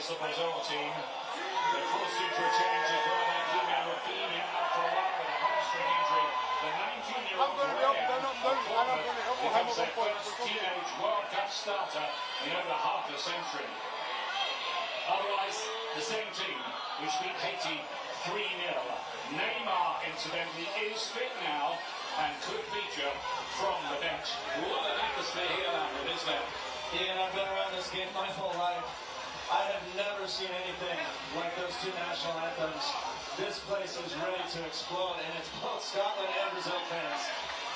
The Brazil team, they're forced into a change as well. They're keeping Rafinha out for a while with a hamstring injury. The 19-year-old becomes their first teenage World Cup starter in over half a century. Otherwise, the same team which beat Haiti 3-0. Neymar, incidentally, is fit now and could feature from the bench. What an atmosphere here, Lambert, isn't there? Yeah, I've been around this game my whole life. I have never seen anything like those two national anthems. This place is ready to explode, and it's both Scotland and Brazil fans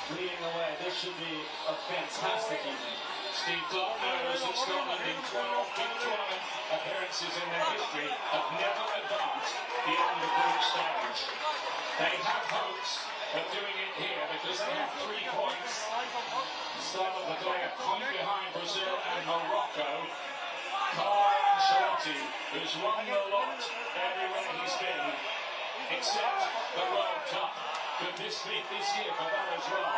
leading the way. This should be a fantastic evening. Steve Clark knows that Scotland in 12 big tournament appearances in their history have never advanced beyond the group stage. They have hopes of doing it here because they have 3 points. The start of the day, a point behind Brazil and Morocco. Who's won the lot everywhere he's been, except the World Cup. Could this be this year for that as well?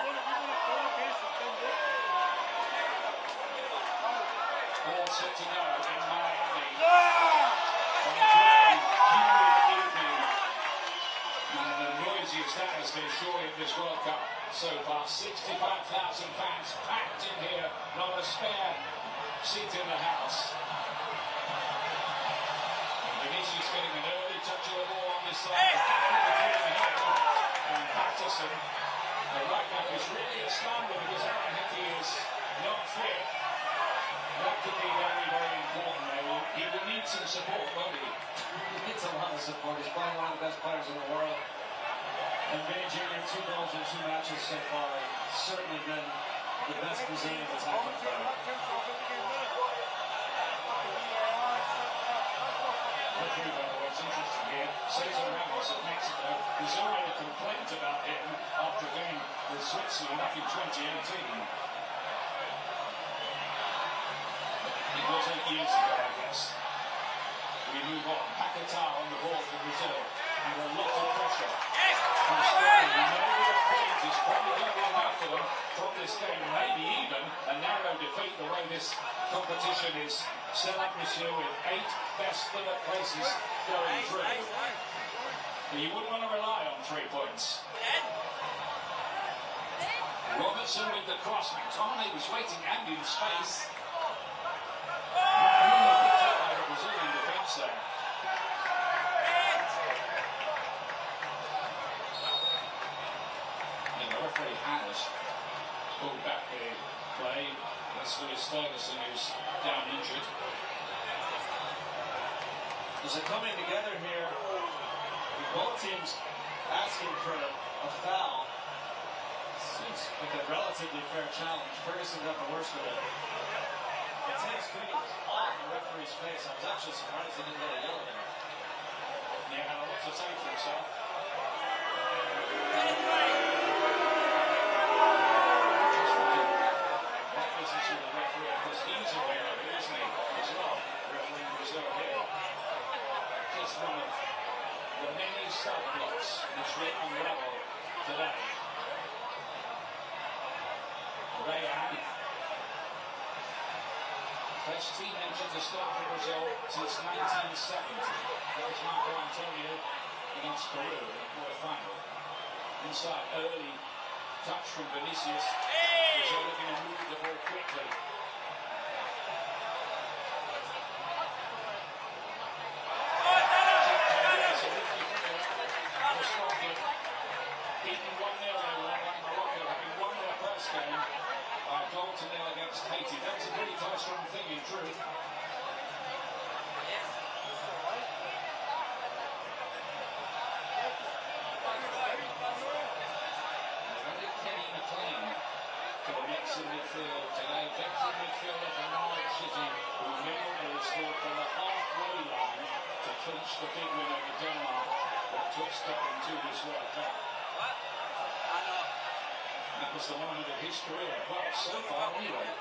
All set to go in Miami. On a very humid evening. And the noisiest atmosphere surely in this World Cup so far. 65,000 fans packed in here, not a spare seat in the house. He's getting an early touch of the ball on this side. And Patterson, the right back, is really astounded because Aaron Hickey is not fit. That could be very, very important. He will need some support, won't he? He needs a lot of support. He's probably one of the best players in the world. And Vinny Jr., 2 goals in 2 matches so far. Certainly been the best Brazilian attacking player. What's interesting here, Cesar Ramos of Mexico, who's already complained about him after being with Switzerland back in 2018. It was 8 years ago, I guess. We move on. Paquetá on the ball for Brazil, and a lot of pressure from Spain. We know the point is probably going to be enough for them from this game, maybe even a narrow defeat the way this competition is set up this year with 8 best third places going through. But you wouldn't want to rely on 3 points. Robertson with the cross. McTominay was waiting and in space. Brazilian defence there. And the referee has pulled back the play. That's Lewis Ferguson, who's down injured. There's a coming together here Both teams asking for a foul. Seems like a relatively fair challenge. Ferguson got the worst of it. Tim's feet was on the referee's face. I was actually surprised he didn't get a yellow there. Yeah, had a lot to say for himself. One of the many sub-blocks which went on level today. Rayan, first teenager to start for Brazil since 1970. That was Marco Antonio against Peru in the quarter-final. Inside, early touch from Vinicius. Brazil looking to move the ball quickly. Haiti. That's a pretty close strong thing in truth. Kenny McLean to the mix in midfield today. Veteran midfielder for Norwich City, who memorably scored from the halfway line to clinch the big win over Denmark that took Scotland to this World Cup. That was the moment of his career. Well, so far anyway.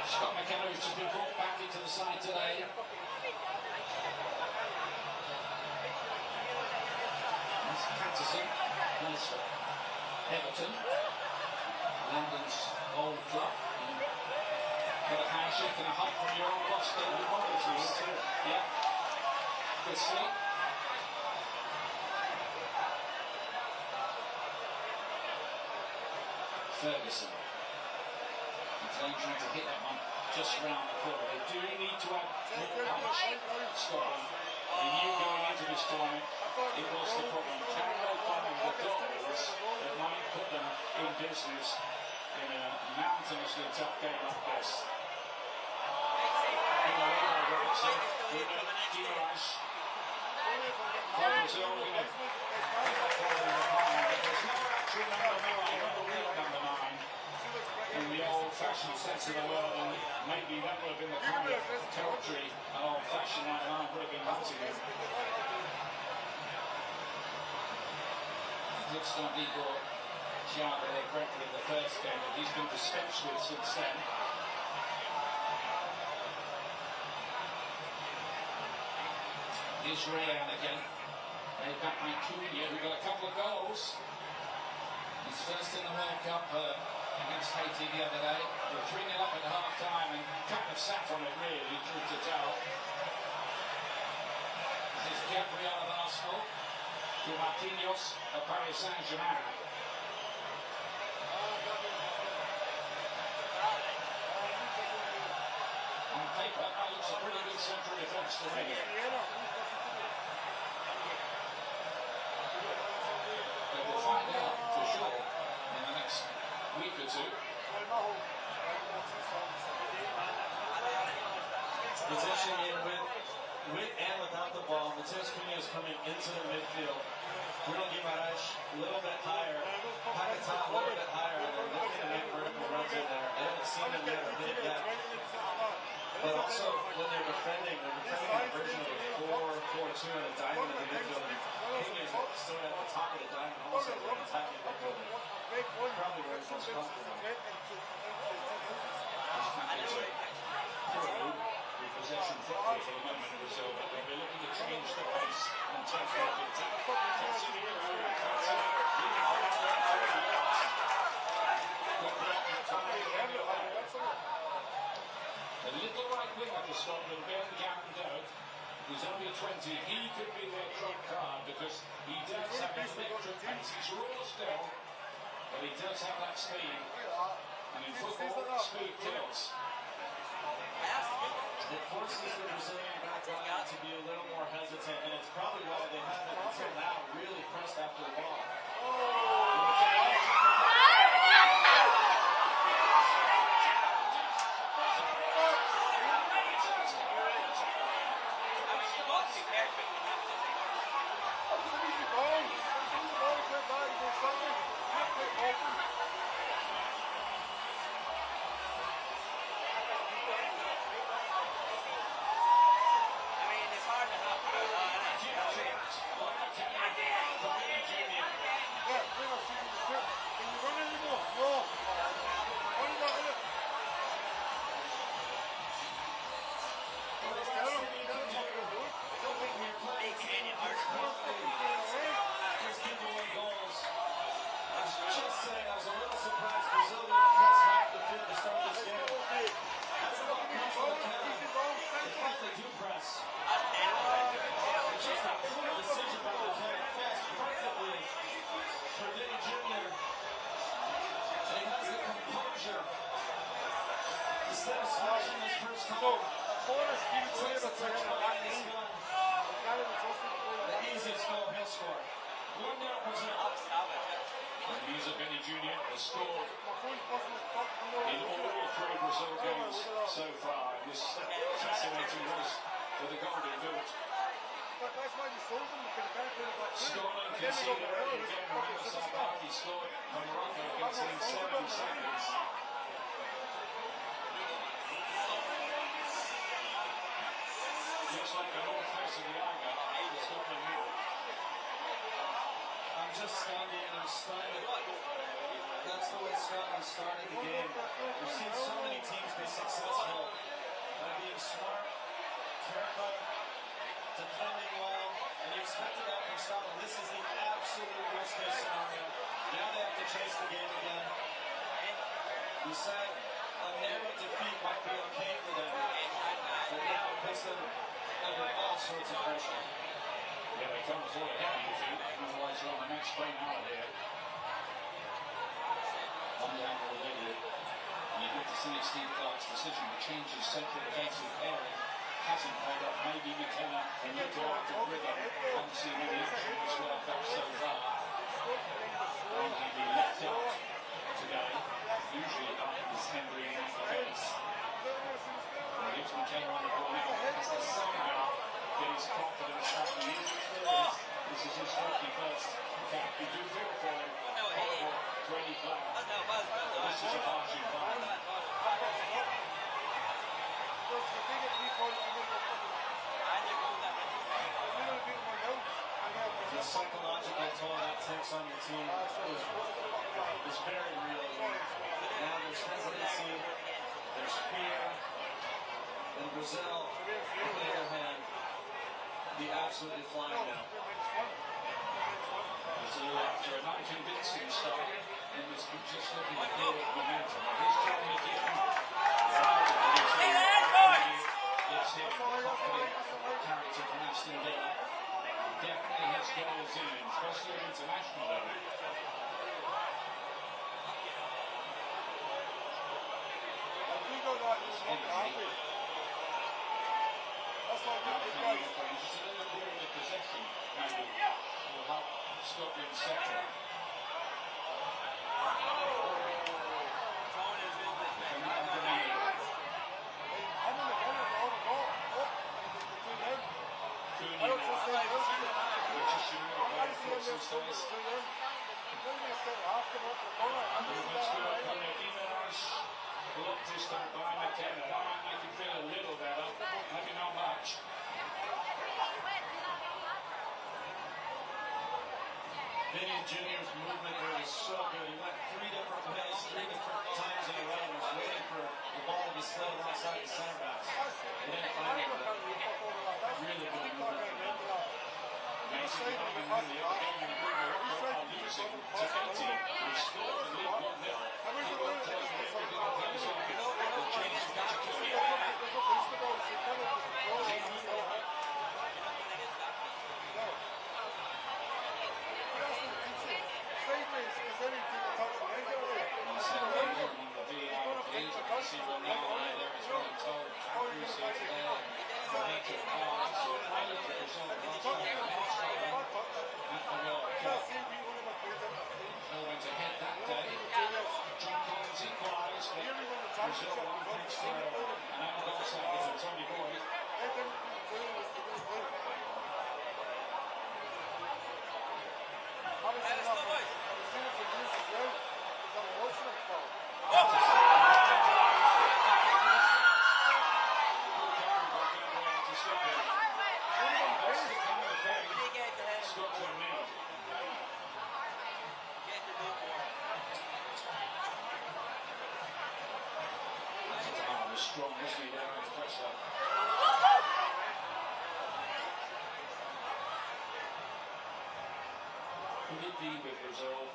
Scott McKenna has just been brought back into the side today. That's Patterson. Nice for Everton. London's old club. Got a handshake and a hug from your old boss, David Morris. Yeah. Good sleep. Ferguson. McLean trying to hit that one just round the corner. They do need to add more punch. Scotland. They knew going into this tournament it was the problem. Can they find the goals that might put them in business in a mountainously tough game like this? Robertson, Guimaraes. Brazil are going to pick that ball in the behind, but there's no actual number 9, not the real number 9, in the old-fashioned sense of the word, and maybe that would have been the kind of territory an old-fashioned number 9 would have been hunting in. It looks like he brought Thiago there correctly in the first game, but he's been dispensed with since then. Here's Rayan again. Made back by Cunha, who got a couple of goals. He's first in the World Cup against Haiti the other day. They were 3-0 up at half-time and kind of sat on it really, truth to tell. This is Gabriel of Arsenal to Marquinhos of Paris Saint-Germain. On paper, that looks a pretty good central defence to me. We'll find out for sure in the next week or two. Position in with and without the ball. Matheus Cunha is coming into the midfield. Bruno Guimaraes a little bit higher. Paquetá a little bit higher. And they're looking to make vertical runs in there. I haven't seen them yet hit yet. But also, when they're defending a version of a 4-4-2 and a diamond in the midfield. Cunha is still at the top of the diamond, almost like an attacking midfielder. Probably where he's most comfortable. Possession football for the moment, Brazil, but they'll be looking to change the pace and take the attack. The little right winger for Scotland, Ben Gandalf, who's only 20, he could be their trump card because he does have electric pace. He's raw still, but he does have that speed. And in football, speed kills. It forces the Brazilian back line to be a little more hesitant, and it's probably why they haven't until now really pressed after the ball. instead of smashing this first time, takes the touchdown in his gun. The easiest goal he'll score. 1-0 Brazil. And Benny Jr. has scored in all 3 Brazil games so far in this fascinating race for the Golden Boot. Scotland conceded early again. Remember, Sabaki scored for Morocco against in 70 seconds. Looks like the north face of the Eiger for Scotland here. I'm just standing and I'm stunned. That's the way Scotland started the game. We've seen so many teams be successful by being smart, careful, defending well, and you expected that from Scotland. This is the absolute worst case scenario. Now they have to chase the game again. We said a narrow defeat might be okay for them, but now it puts them under all sorts of pressure. Yeah, they can't afford a heavy defeat, otherwise they're on the next plane out of here. On down already, and you have to say Steve Clark's decision to change his central defensive area hasn't paid off. Maybe McKenna, a new director of rhythm, hasn't seen any action in this World Cup so far. And he'd be left out today. Usually not is Henry in off the fence. And gives McKenna on the ball now. Has to somehow get his confidence back. He is experienced. This is his 51st cap. You do feel for him. Horrible for any player. This is a harsh environment. The psychological toll that takes on your team is very real. Now there's hesitancy, there's fear. In Brazil, on the other hand, be absolutely flying now. So after a non-convincing start, and this just looking at build momentum. Here's Jeremy Deacon. It's him, confident character from Aston Villa. Definitely has goals in him, especially at international level. Scotland sector. Look to start by McKenna. That might make him feel a little better, maybe not much. Vinny Jr.'s movement there was so good. He went 3 different ways, 3 different times in a row. He was waiting for the ball to be slid alongside the center backs. He didn't find it, but really good movement from him. Mason Harmon in the other game in the group are losing to Haiti, who scored the lead 1-0. He won't tell you everything that goes on. The change of strong, isn't he, down under pressure? Could it be with Brazil?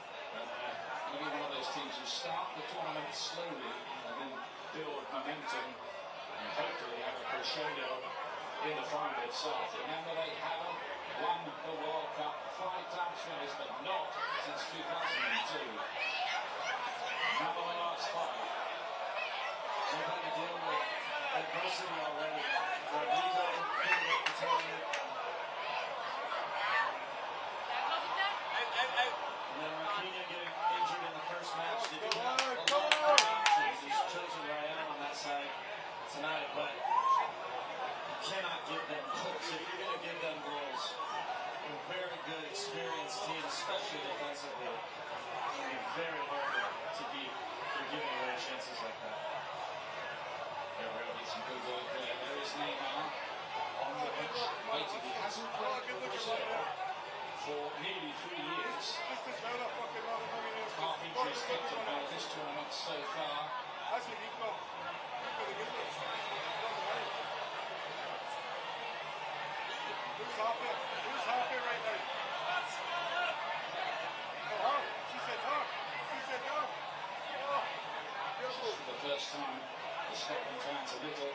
Maybe one of those teams who start the tournament slowly and then build momentum and hopefully have a crescendo in the final itself. Remember, they haven't won the World Cup 5 times twice, but not since 2002. None of the last 5. They've had to deal electricity already. Rodrigo couldn't make the tournament. And then Rafinha getting injured in the first match. They do have a lot of options. He's chosen Ryan on that side tonight, but you cannot give them goals. If you're going to give them goals, a very good, experienced team, especially defensively, it's going to be very hard to beat if you're giving away chances like that. There will be some good work there. There is Neymar on the bench waiting. He hasn't played for Brazil for nearly 3 years. Half injuries kept him out of this tournament so far. Who's happy right now? Oh, she said no. She said no. Oh, beautiful. For the first time, the Scotland fans a little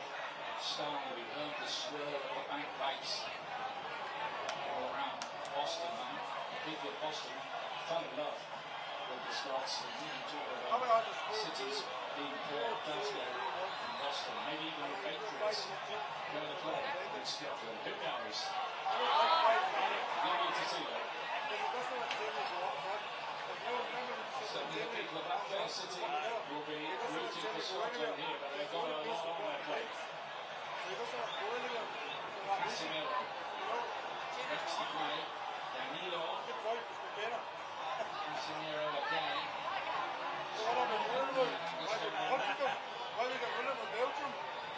stunned. We heard the swirl of the bagpipes all around Boston now. The people of Boston fell in love with the Scots. And you talk about cities being called Glasgow and Boston, maybe even the Patriots go to play in Scotland. Who knows? Lovely to see that. Certainly the people of that fair city will be rooting for Scotland here, but they've got a lot on their plate. Casemiro. Next to play. Danilo. Casemiro again.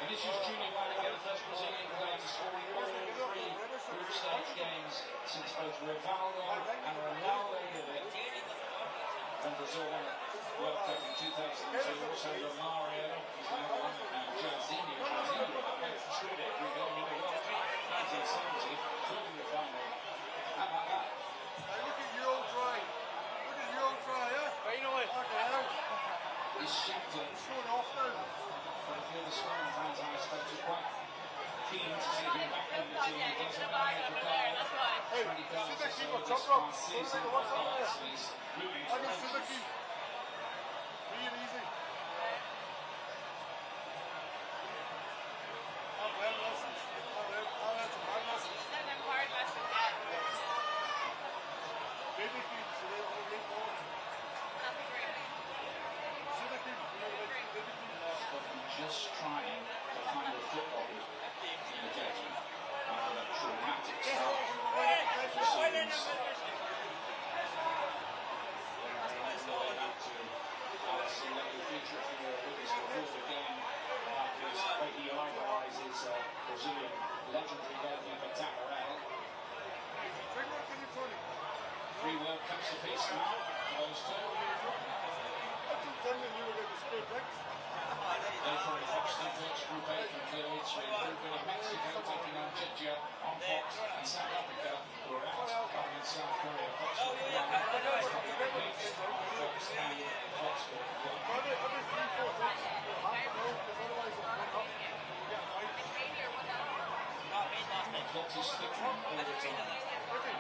Vinicius Junior might get the first Brazilian player to score in all 3 group stage games since both Rivaldo and Ronaldo did it. When Brazil won the World Cup in 2002, also Romario was another one, and Jairzinho scored every game in the World Cup. 1970, including the final. How about that? Look at you old try. Look at you old try, yeah? Finally. He's shifting. He's showing off now. But I feel the Scotland fans I spoke to quite keen to see him back in the team. He doesn't mind if the guy 20 goals or so this past season for Hearts, and he's moving to Rangers. Real easy. I've learned lessons. I've learned some hard lessons. Baby keep, so they only lean forward. Scotland just trying to find a foothold in the game after that traumatic start for seasons. Alisson let the feature if you were with us before the game about his way he idolises Brazilian legendary goalkeeper Tafarel. 3 World Cups apiece now for those two. They're trying Fox Networks Group A concludes with Group in Mexico taking on Georgia on Fox, and South Africa who are out in South Korea. Fox Fox and Fox the plot is thickening all the time.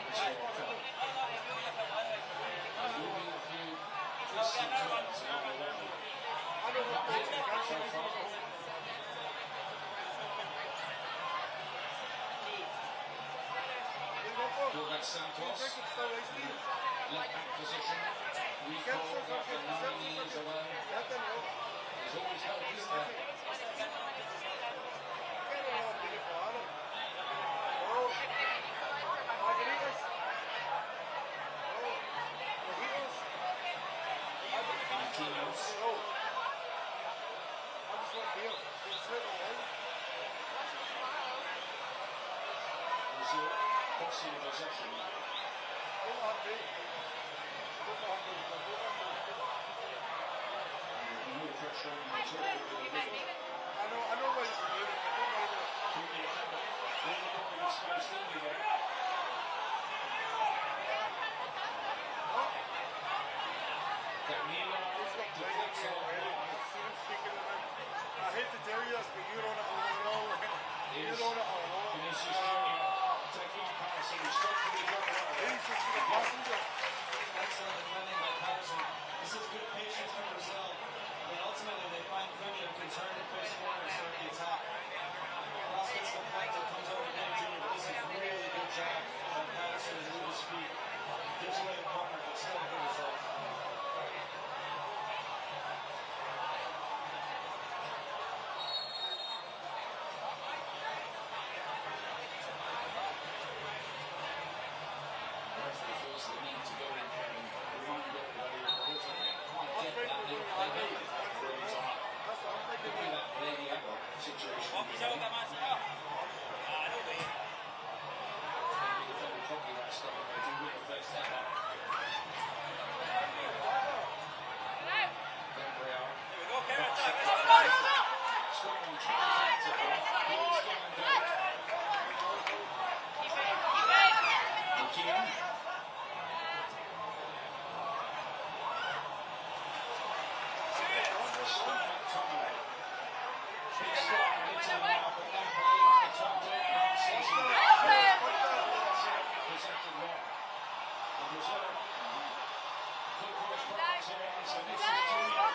This World Cup. There will be a few twists and turns along the way. Not hit so far. Gilbert Santos, left back position, recalled after 9 years away. He's always held his there. Brazil, boxing possession. No pressure on the top of the river. I know what he's doing. I hate to tell you this, but you don't know. You don't know. Vinicius Junior taking on Patterson, who stopped for the job. He's just the passenger. Excellent defending by Patterson. This is good patience from Brazil. But ultimately, they find Cunha who can turn the face forward and start the attack. Probably that Scotland, they do win the first step up. Scotland can counter them. Here is Scotland go. McKeon. Big strong into the mouth of Napoli on the top deck last season. Presented there. The reserve. Good correspondence here. So this is Junior.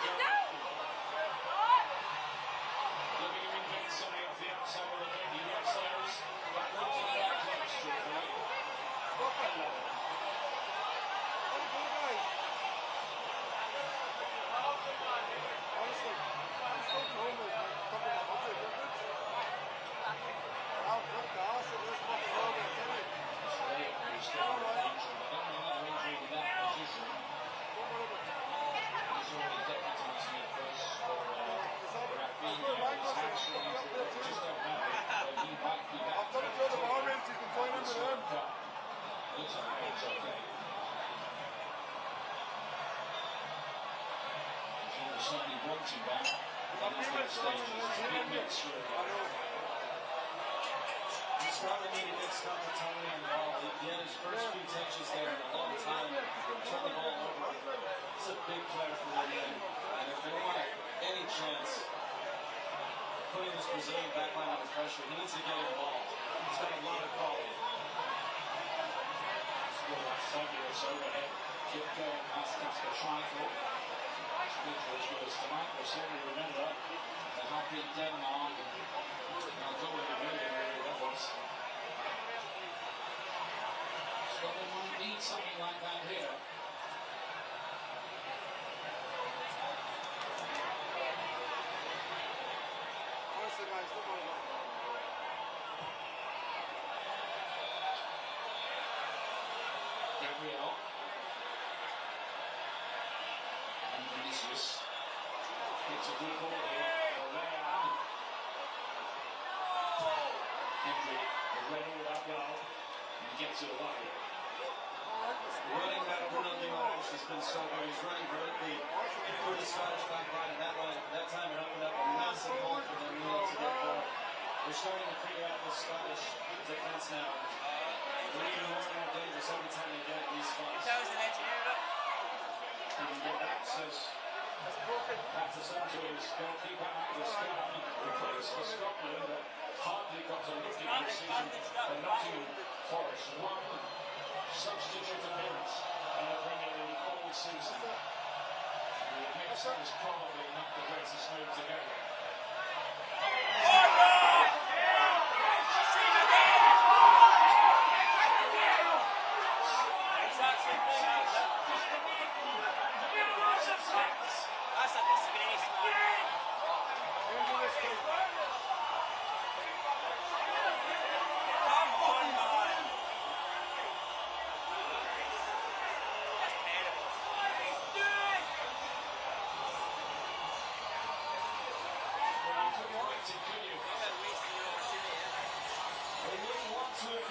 Looking to invent something off the outside of the net. He gets those. That wasn't that close, truthfully. Certainly wanting that. Scotland need to get Scott McTominay involved. He had his first few touches there in a long time. Turn the ball over. He's a big player for them. And if they want any chance putting this Brazilian backline under pressure, he needs to get involved. He's got a lot of quality. Scored that fabulous overhead. Kick going past the trifle. Which was tonight, we'll certainly remember the happy Denmark. I'll go with the million, really, that was. Scotland might need something like that here. Gabriel. Vinicius gets a good ball here. Hendry ready with that goal and gets it away. Running back Bruno Guimaraes has been so good. He's running vertically through the Scottish back line, and that time it opened up a massive hole for them to get forward. They're starting to figure out the Scottish defense now. They're even more dangerous every time they get these spots. And get access. After Sancho's goalkeeper at the start, the place for Scotland that hardly got a look in this season. The Nottingham Forest one substitute appearance in the Premier League all season. We admit that was probably not the greatest move to go.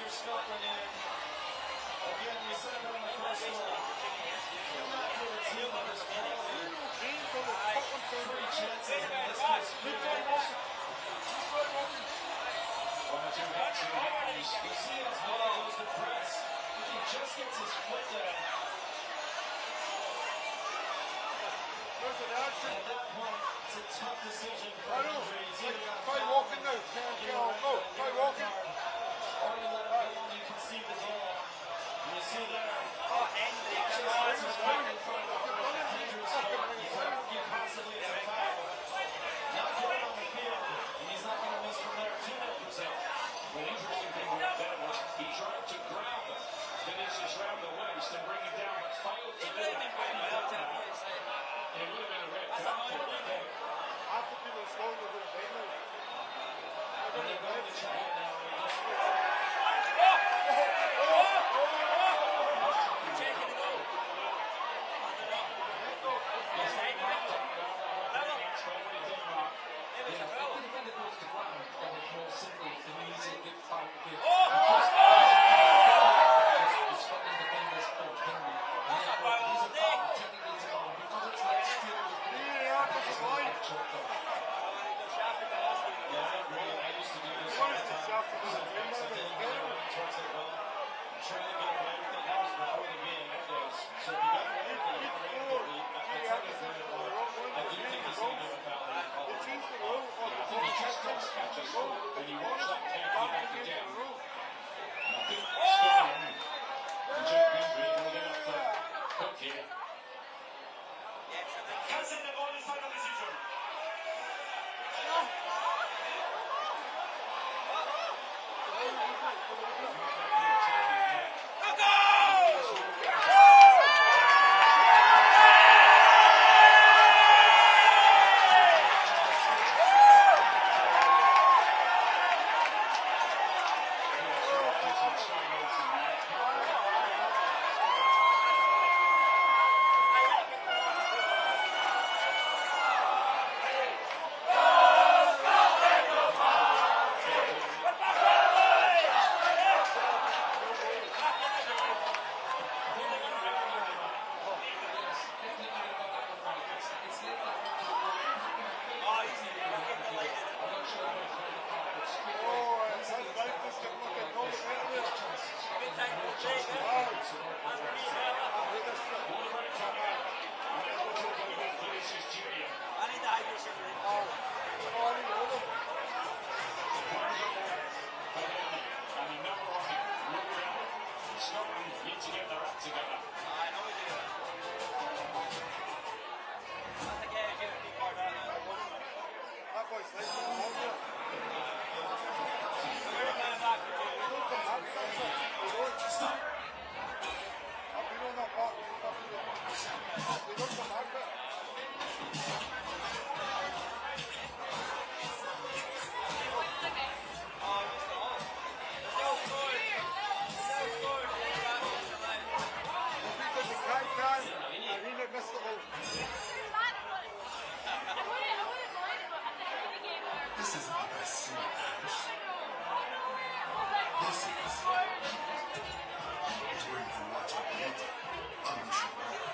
Scotland in. Again, we said it on the first one. Not for the team of this quality. Three chances, and this was 3 goals. One or two hits in the hands. You see his ball goes to press. If he just gets his foot down. And at that point, it's a tough decision for Hendry. He's either got to try walking now. Try walking. Or you let him go on, you can see the goal. And you see there. Hendry. Just gets his foot in front of Hendry's foot. You can argue possibly it's a foul. Not good on the field. And he's not going to miss from there. 2-0 Brazil. The interesting thing there was he tried to grab Vinicius round the waist and bring him down, but failed to do it. It would have been a red card for him, I think. After people are scoring, they're going to pay now. And they're going to try it now. This isn't the best scene of ours. This is where you can watch a beauty unleash your wrath.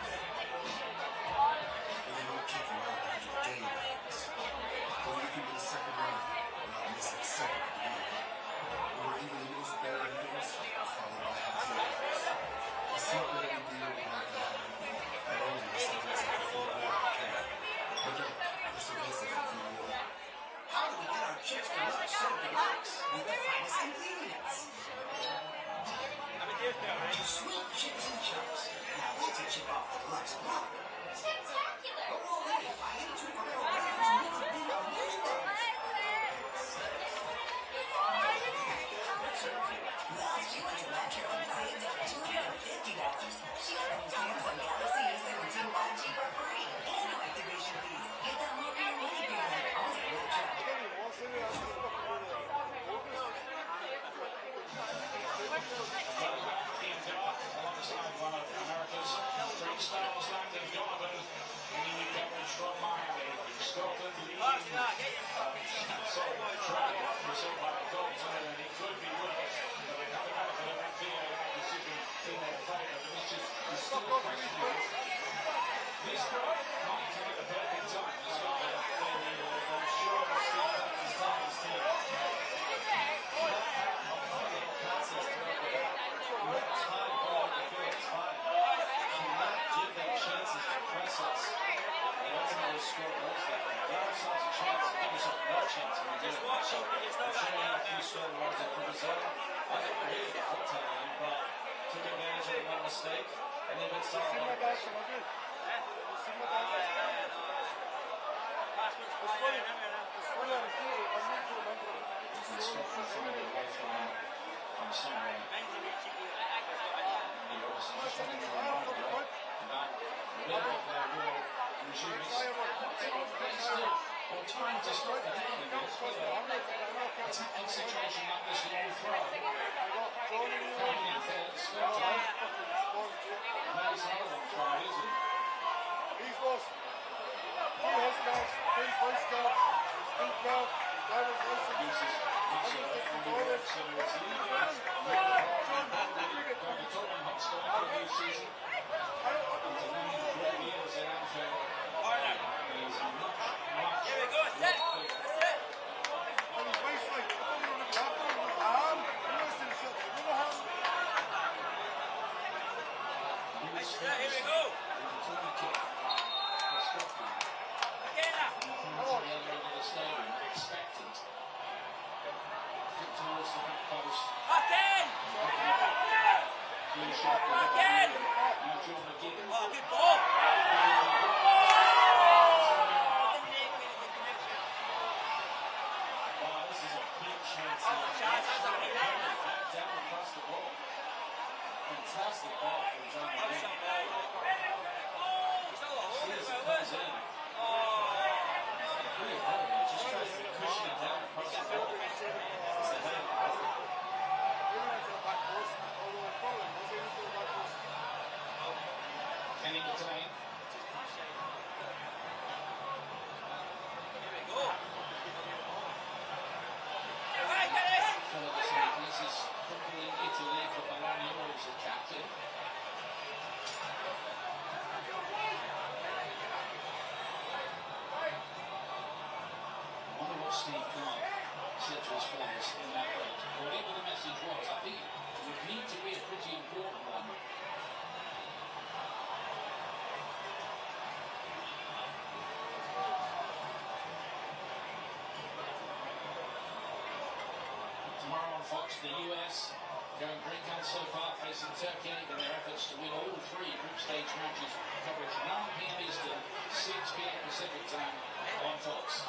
Where they don't kick you out on your game rounds. Or you can be the second round without missing a second of the game. Or even the most better endings are followed by happy endings. A secret every deal will not happen. And only the subjects of the full war can. Again, the submissive of the war. How do we get our chips to look so delicious with the finest ingredients? Sweet chips and chunks. Now that's a chip off the deluxe block. Spectacular! But already, I ate 2 Ferrero brands and never been a million dollars. Last you went to Metro and saved up $250. Share new Samsung Galaxy A17 5G for free. And no activation fees. Get that movie or mini beer only at Metro. Alongside one of America's three stars, Landon Donovan, bringing you coverage from Miami. Scotland leading. Try result by a goal tonight, and it could be worse. But they have the benefit of that VAR decision in their favour. But it's just still a question. This goal might come at the perfect time for Scotland. They're sure to see that this time is team. Mistake, and they've been solid. Trying to stop the game in this, attacking situation like this long throw. Coming in for Scotland. That's another one tried, isn't it? He's lost 2 house cards, 3 voice cards, his speed card, his driver's license, $150. So it's leaving us. Going to Tottenham Hotspur for a new season. After 9 years in Anfield. He's much Here we go, set! That's it! And his wife's like, I don't even look after him, with the arm, he wants to shut the window hand. Here we go! Again now! Expectant. Kick towards the back post. Back in! Back in! Oh, good ball! Wow, this is a big chance. Down across the ball. Fantastic ball from John McGinn. Comes in. Really hard. He just tries to cushion it down across the ball. It's a head. Kenny McLean. Here we go! Right, Dennis! This is footballing Italy for Bologna, who's the captain. I wonder what Steve Clark said to his players in that break. Whatever the message was, I think it would need to be a pretty important one. Tomorrow on Fox, the US going green card so far, facing Turkey in their efforts to win all 3 group stage matches. Coverage 9 p.m. Eastern, 6 p.m. Pacific time on Fox.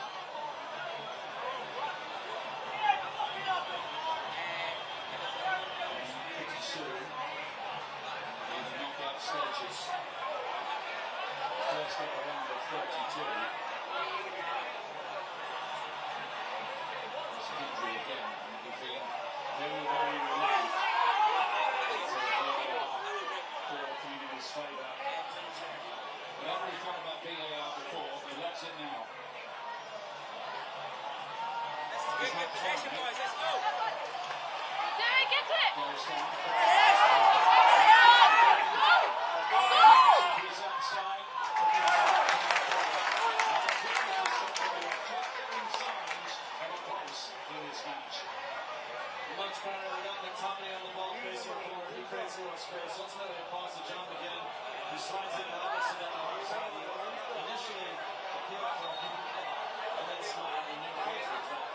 Much better. We got McTominay on the ball facing forward. He creates a little space. Ultimately, a pass to John McGinn, who slides into Robertson down the right side. Initially, appealed for him, and then smiled and knew it was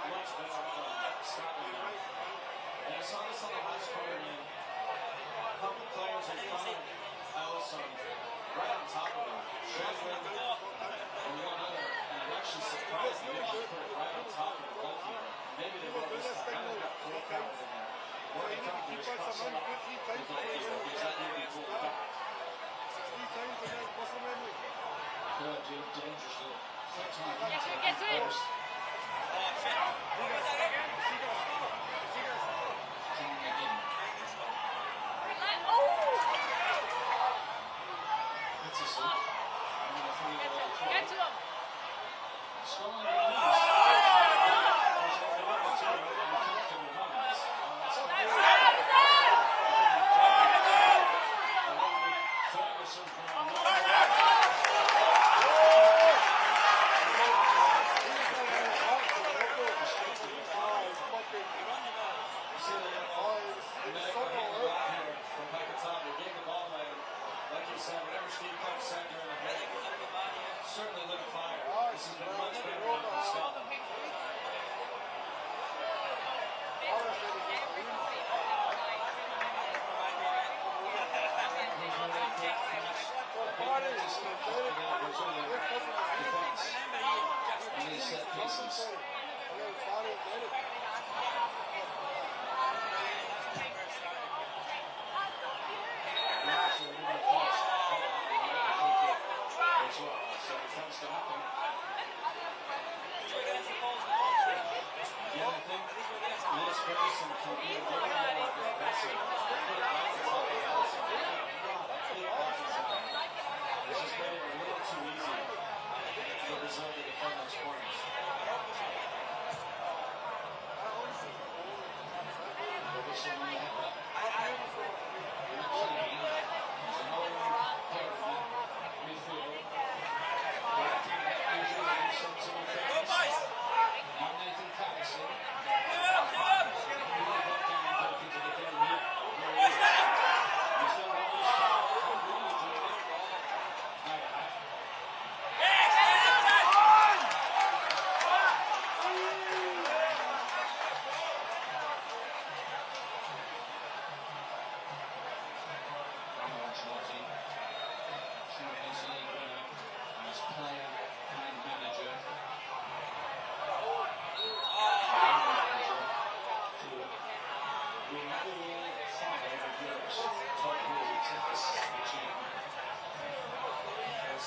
much better from Scotland now. And I saw this on the last quarter, man. A couple players in front of Ellison, right on top of him. Sheffield and one other, and I'm actually surprised they didn't put it right on top of the goalkeeper. Maybe they were just kind of got four counts in there. What they come to is crossing up the goalkeeper, because that would be pulled back. Good, dude, dangerous little. Get to him! That's a slip. Get to him! Certainly lit a fire. This has been much better than Scotland.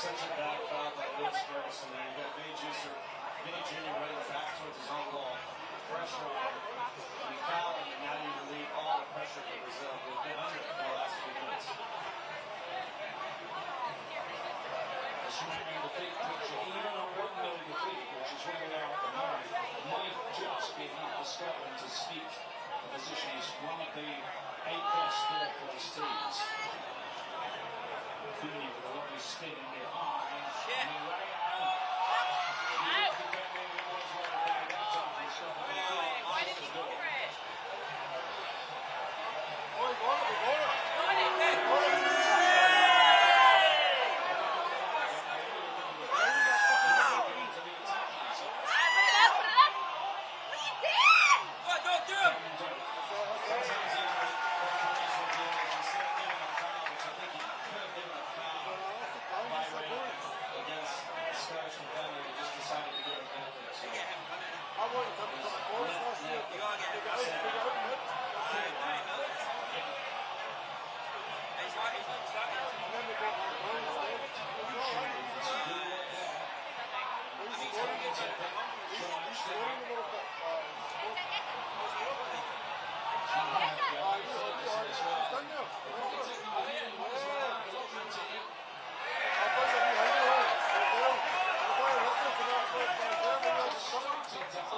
Such a bad foul by Lewis Ferguson there. You got Vinny Jr. running back towards his own goal. Pressure on him. You foul him, and now you relieve all the pressure for Brazil. We've been under it for the last few minutes. Showing the big picture, even a 1-0 defeat, which is where we are at the moment, might just be enough for Scotland to sneak the position as one of the 8 best third-place teams. Beanie with a lovely spin in the eye. And the way out. Why didn't he go for it?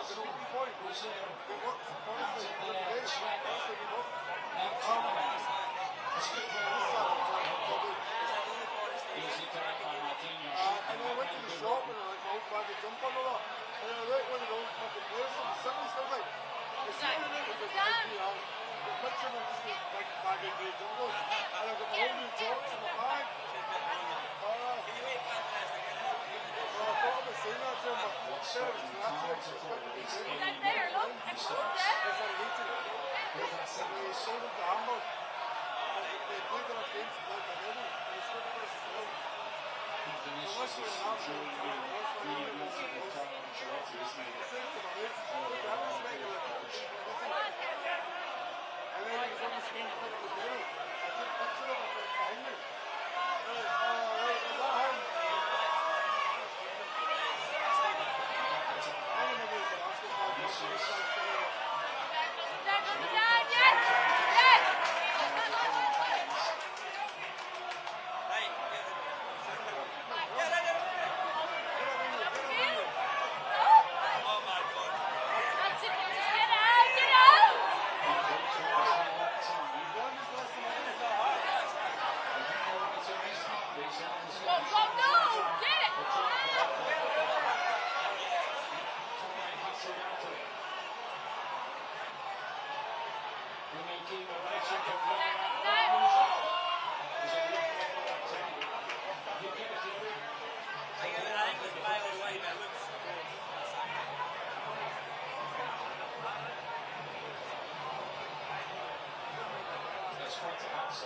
Thank you. Brazil. It works. Out Honestly, in when there, you do it, Chile. honestly, it works. Now Chile. It's good for This all. side, Easy carry by Marquinhos. and I went to the shop and I like, my old bag of jump on all that. And I like one of those fucking players from the 70s. I was like, I see what it is, it's SBI. The picture of this big bag of grey jumbo. And I've got my whole new jocks in my bag. So I thought about saying that to him, but instead of snapping, it's just like a big thing. That there, look. I pulled It's it. like a meeting. And they sold him to Hamburg. They played enough games to play for Hamburg. And they scored the first as well. Vinicius is really, really wanting with Carlo Ancelotti, isn't he? I said to my mates, look, I have to make it like a meeting. And then he was on the screen to pick up his medal. I took a picture of it behind me. Right, is that him? I remember he was an Arsenal fan. He was trying to figure it out. Yes! Yes! That's it. Just get out! Get out! Go, go, go! Get it!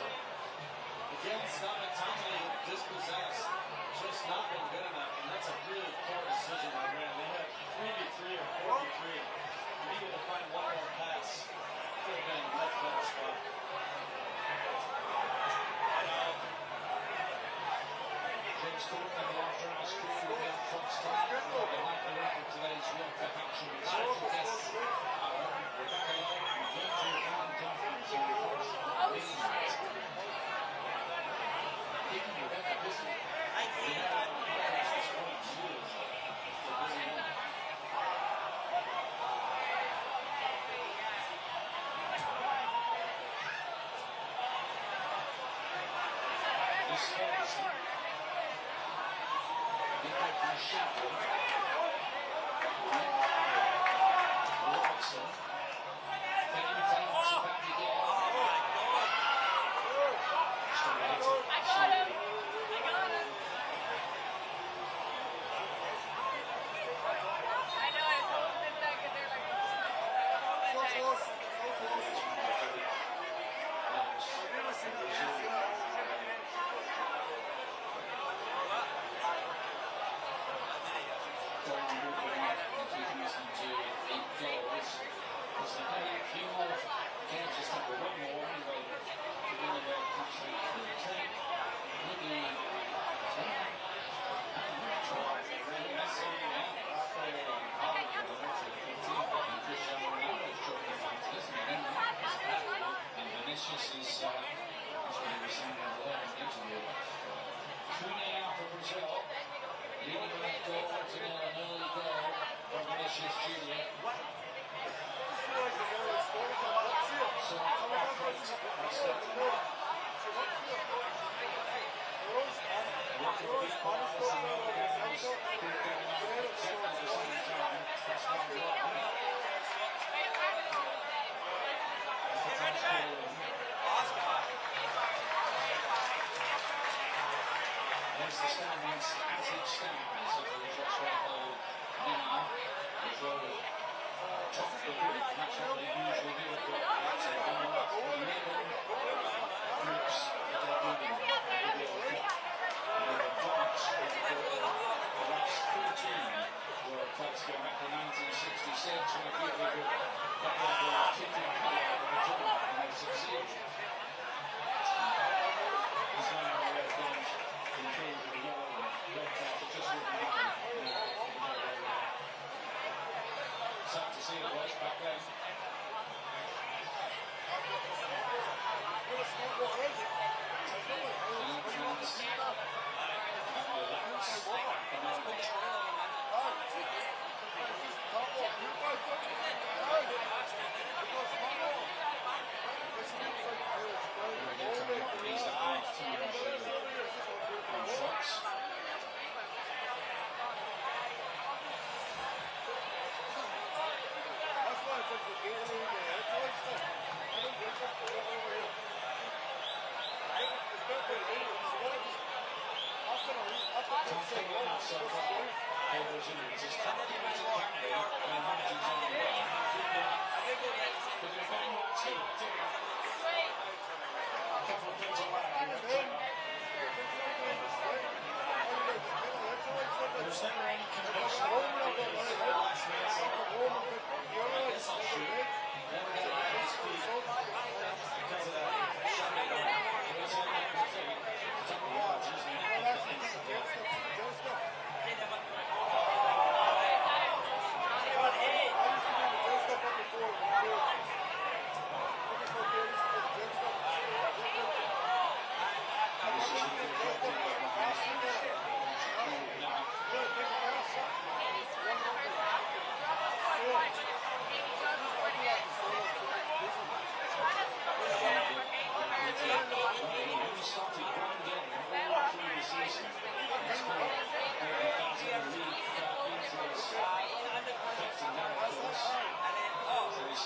Again, Scott McTominay dispossessed, just not been good enough, and that's a really poor decision by Graham. They had 3v3 or 4v3. Needed to find one more pass. Could have been a much better spot. James Gordon in the after-hour screen will be on Fox time. Behind the record today's World Cup action with special guests. Rebecca Long and Virgil van Dijk to the Fox. Even Rebecca Busy. We know that on the podcast this morning. She is a busy woman. This Ferguson. Robertson. I got him! I got him! I know, I told them that because they're like, So close, so close. I've never seen that. Vinicius is, that's what he was saying over there in the interview. 2-0 for Brazil. Leading the left goal to an early goal from Vinicius Jr. So, there's the standings as it stands. So the results right there now. The draw top of the group. That's what they usually do at the groups. They've done a lot of groups that they're winning. They've advanced the last 14 World Cups going back to 1966 when a few people got their kicking power out of the job and they succeeded. There's no way things improve with the yellow and red cards. It just wouldn't happen. Sad to see it was back then. Oh,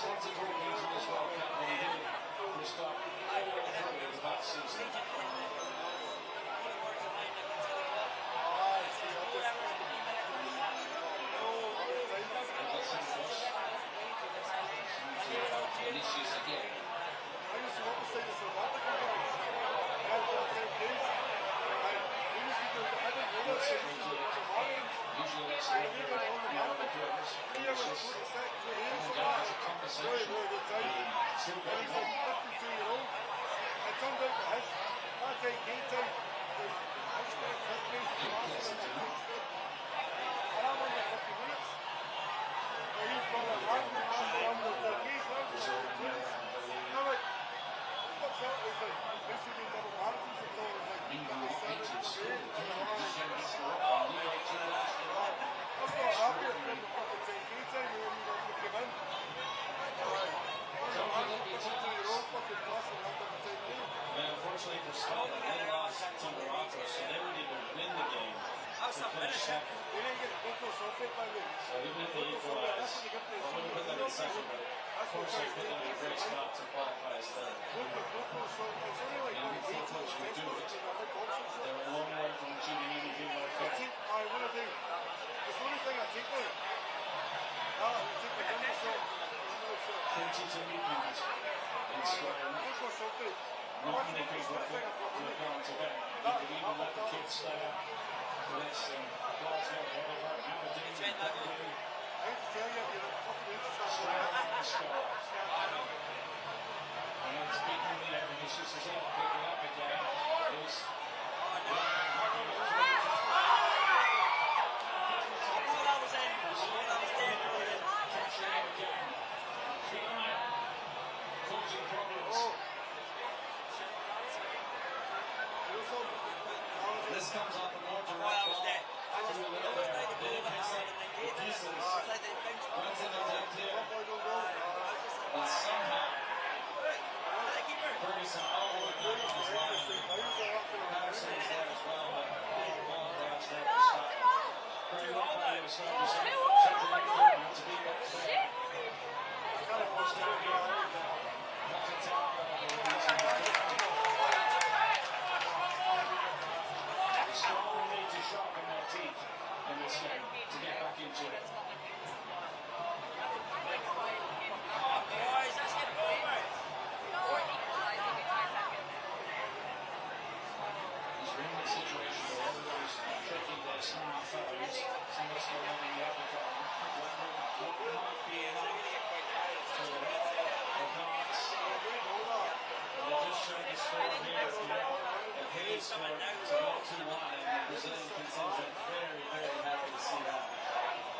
started walking into this World Cup when he did for a start all through that season. Vinicius again. I used to want to say the South African guy. I had the same case. And he was because I didn't realize that he was the Marlins. Usually that's And he got all the Marlins. He was 2 years from that. Very, very good time. And he's like 52-year-old. And it turned out that that day, game time, was his place to last in the next day. And I'm only 50 minutes. And he's got a run and last one with the keys. No, like, what's that? It's like, this should be double marathons and all. It's like, I'm not happy if people fucking take game time when you want to come in. Unfortunately for Scotland, they lost to Morocco, so they wouldn't even win the game to finish second. We didn't get Boko Sulfate by the way. So even if they equalize, I wouldn't put them in second, but of course they put them in a great spot to qualify as third. They're a long way from achieving anything like that. I want to do. It's the only thing I take with it. I take the gun shot. 22 movement in scoring. Boko Sulfate. Not many people have gone to bed. You could even let the kids stay up for this. Glasgow, Edinburgh, Aberdeen, I hate to tell you, you're a fucking interesting. And it's beaten there because she's picking up again. Is causing problems. This comes off a more direct ball to the middle there. Then it picks up the pieces. Runs in the dead clear. But somehow, Ferguson all the way back on his line. Patterson is there as well, but ball dodge there for Scotland. Very well by the Scottish central midfielder to be back there. Scotland need to sharpen their teeth in this game to get back into it. He's in the situation where everybody's checking their smartphones. Someone's still having the other phone, wondering what might be enough to advance. They're just trying to score here. A heavy score to go 2-1, and the Brazilian contingent very, very happy to see that.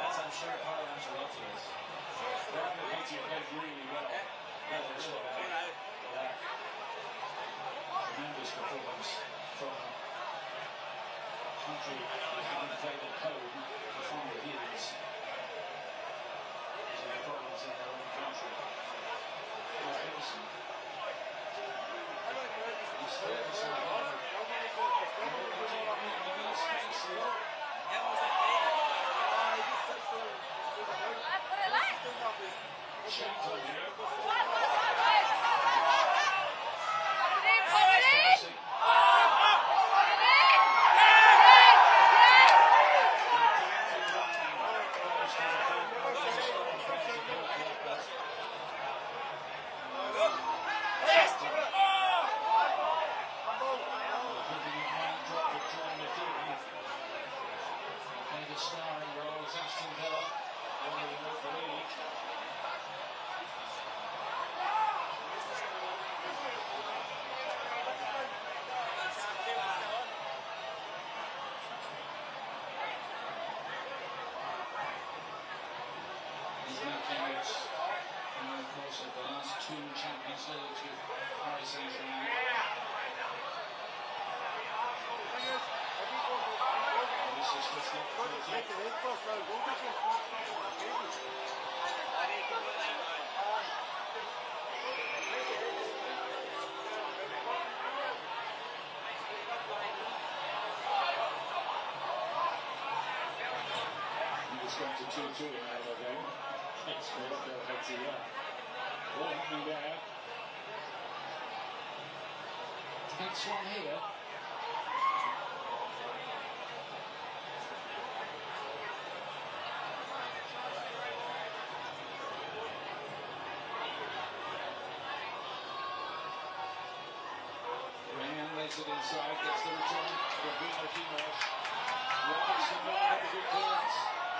As I'm sure Carlo Ancelotti is. They're going to beat your head really well. Tremendous performance from a country that haven't played at home for 5 years. There's any problems in their own country. Ferguson. He's Ferguson again. Starring roles, Aston Villa, one of the Europa League. He's making it in the course of the last 2 Champions Leagues with Paris Saint-Germain. This is just not for the kick. It's gone to 2-2 in another game. It's good, heads it up. Ball happening there. Tense one here. Lays it inside, gets the return from Mickey Burkes. Robertson, very good clearance.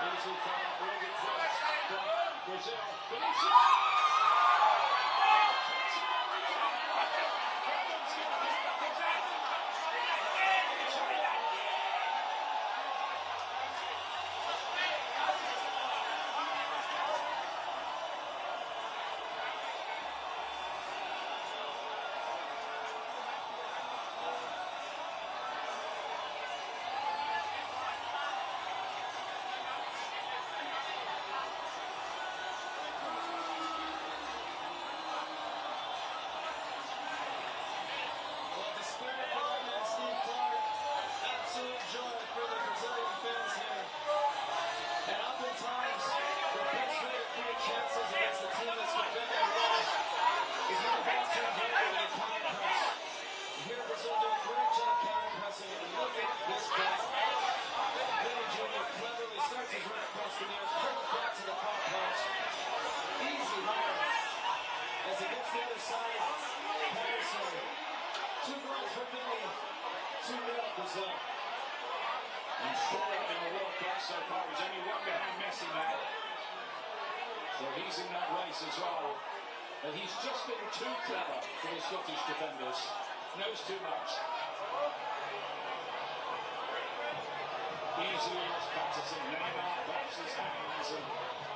Easy foul, very good clearance from Brazil. And 4 in the World Cup so far. He's only 1 behind Messi now. So he's in that race as well. But he's just been too clever for the Scottish defenders. Knows too much. Easily lost Patterson. Neymar pops his hands and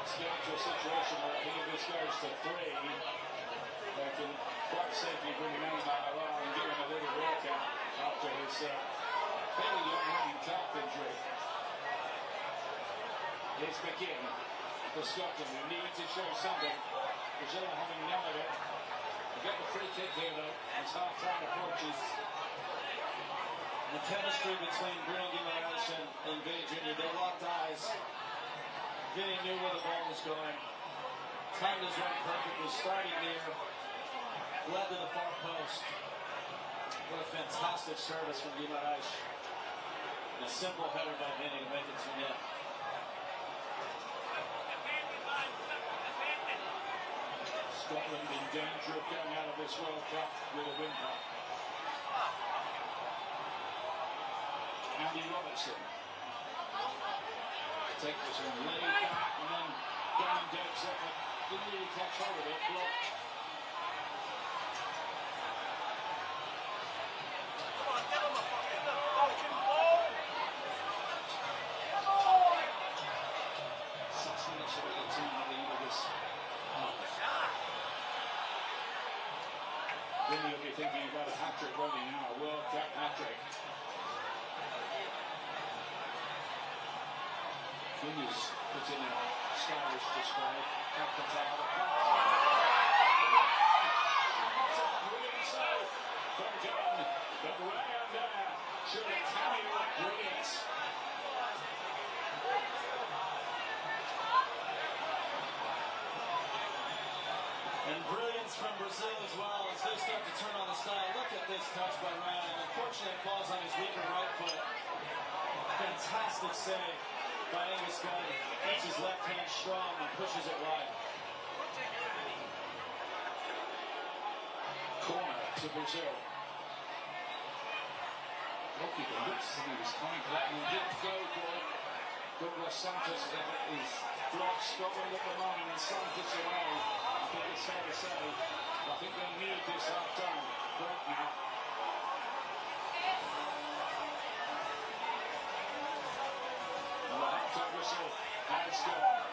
it's getting to a situation where I think if this goes to 3, they can quite safely bring Neymar along and give him a little workout after his fairly long-running calf injury. Here's McGinn for Scotland, who need to show something. Brazil are having none of it. They get the free kick here though, as half-time approaches. The chemistry between Bruno Guimaraes and Vinny Jr., they locked eyes. Vinny knew where the ball was going. Timed his run perfectly, starting near, led to the far post. What a fantastic service from Guimaraes. And a simple header by Vinny to make it 2-0. Scotland in danger of going out of this World Cup with a whimper. Andy Robertson. Take this one, lay back, and then Gavin Dirks up. Didn't really catch hold of it, blocked. Then you'll be thinking about a hat-trick, won't you now? A World Cup hat-trick. Guineas put in a stylish display. Back the tail. That's a brilliant save from John. But way under. Should have tell you what brilliance. And brilliance from Brazil as well as they start to turn on the style. Look at this touch by Ryan. Unfortunately, it falls on his weaker right foot. Fantastic save by Angus Gunn. Keeps his left hand strong and pushes it wide. Corner to Brazil. Goalkeeper looks as if he was coming for that and he didn't go for it. Douglas Santos is blocked. Scotland at the line and Santos away. I think it's fair to say, I think they need this half-time break now. And the half-time whistle has gone.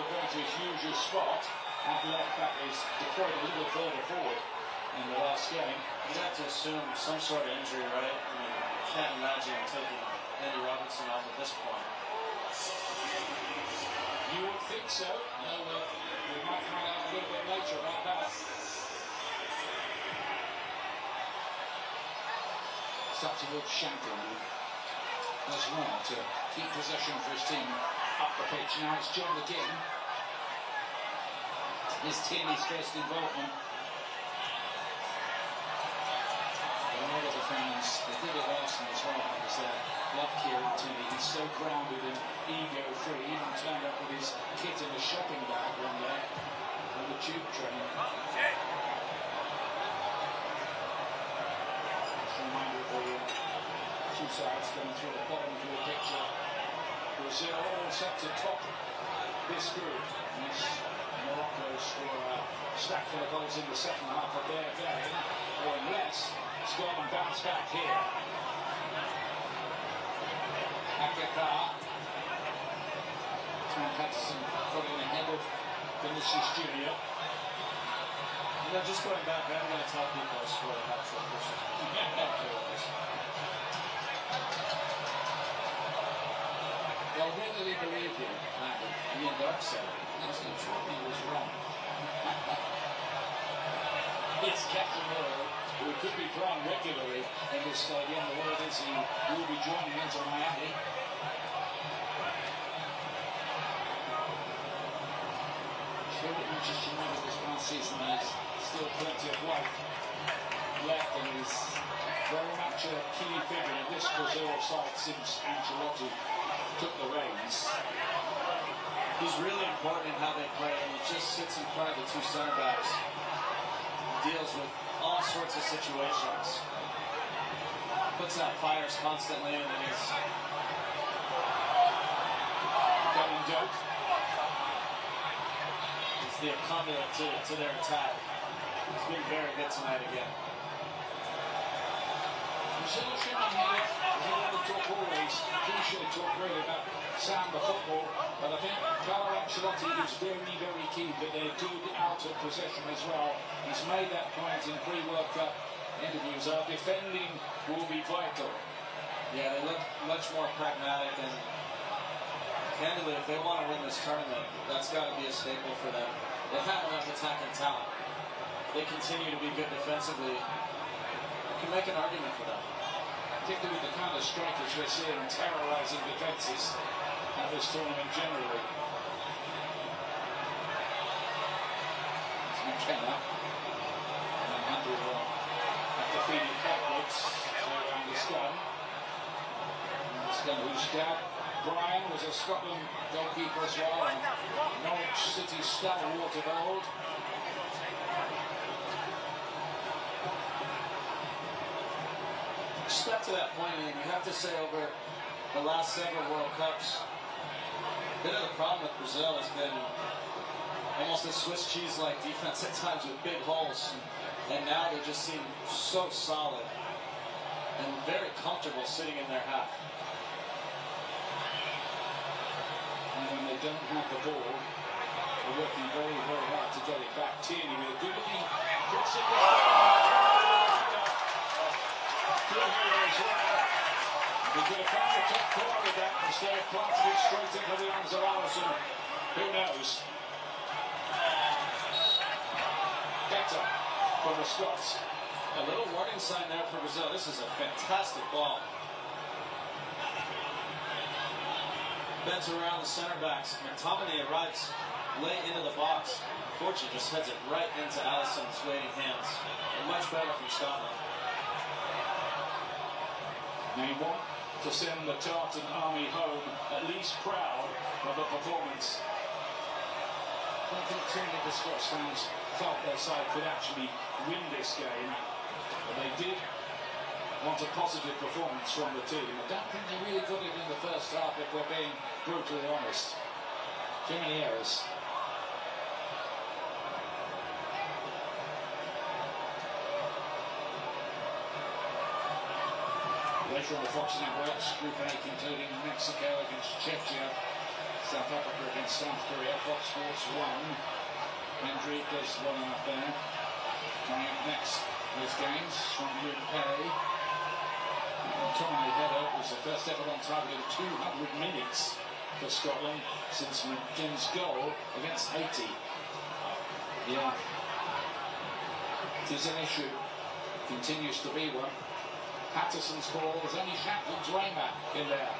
going to his usual spot. That left back is deployed a little further forward in the last game. You have to assume some sort of injury, right? I mean, can't imagine taking Andy Robertson off at this point. You would think so. No, we might find out a little bit later about that. It's up to Luke Shanklin as well to keep possession for his team up the pitch. Now it's John McGinn. His team, his first involvement. A lot of the fans, they did it Arsenal as well, because they love Kieran Tierney. He's so grounded and ego-free. He even turned up with his kit in a shopping bag one day on the tube train. Just a reminder of the two sides going through the bottom of the picture. Brazil all set to top this group. Morocco score a stack full of goals in the second half of their game, or unless Scotland bounce back here. Akaka. Tom Patterson got in ahead of Vinicius Jr. You know, just going back, I'm going to tell people I scored a hat trick. They'll really believe you, Ian Burkes said it. That's not true. He was wrong. It's Captain Miller, who could be playing regularly in this stadium. The word is he will be joining into Miami. Sure that Manchester United this past season has still plenty of life left, and is very much a key figure in this Brazil side since Ancelotti took the reins. He's really important in how they play, and he just sits in front of the two center backs. Deals with all sorts of situations. Puts out fires constantly, and then he's Gavin Doak. He's the conduit to their attack. He's been very good tonight again. Brazil shouldn't here. We want to talk always. He should talk really about sound the football, but I think Carlo Ancelotti is very, very keen that they're good out of possession as well. He's made that point in pre-World Cup interviews. Our defending will be vital. Yeah, they look much more pragmatic, and candidly, if they want to win this tournament, that's got to be a staple for them. They have enough attacking talent. They continue to be good defensively. You can make an argument for them. Particularly with the kind of strikers we're seeing terrorising defences at this tournament generally. It's McKenna. And Andrew will have to feed it backwards around the scum. Scum, whose dad, Brian, was a Scotland goalkeeper as well, and Norwich City stalwart of old. Just back to that point, Ian, you have to say over the last several World Cups, a bit of the problem with Brazil has been almost a Swiss cheese-like defense at times with big holes, and now they just seem so solid and very comfortable sitting in their half. And when they don't have the ball, they're working very, very hard to get it back. Tierney with a good looking cross in the he could have found the top corner of that instead of planting it straight into the arms of Allison. Who knows? Better from the Scots. A little warning sign there for Brazil. This is a fantastic ball. Bends around the center backs. McTominay arrives late into the box. Fortune just heads it right into Allison's waiting hands. And much better from Scotland. They want to send the Tartan Army home at least proud of the performance. I don't think too many of the Scots fans felt their side could actually win this game, but they did want a positive performance from the team. I don't think they really got it in the first half, if we're being brutally honest. Too many errors. Later on the Fox Networks, Group A concluding Mexico against Czechia, South Africa against South Korea. Fox Sports 1. Hendry does well enough there. Coming up next, those games from UK. Tommy header was the first ever on target in 200 minutes for Scotland since McGinn's goal against Haiti. Yeah, it is an issue, continues to be one. Patterson's ball is only Shankland's Raymer in there.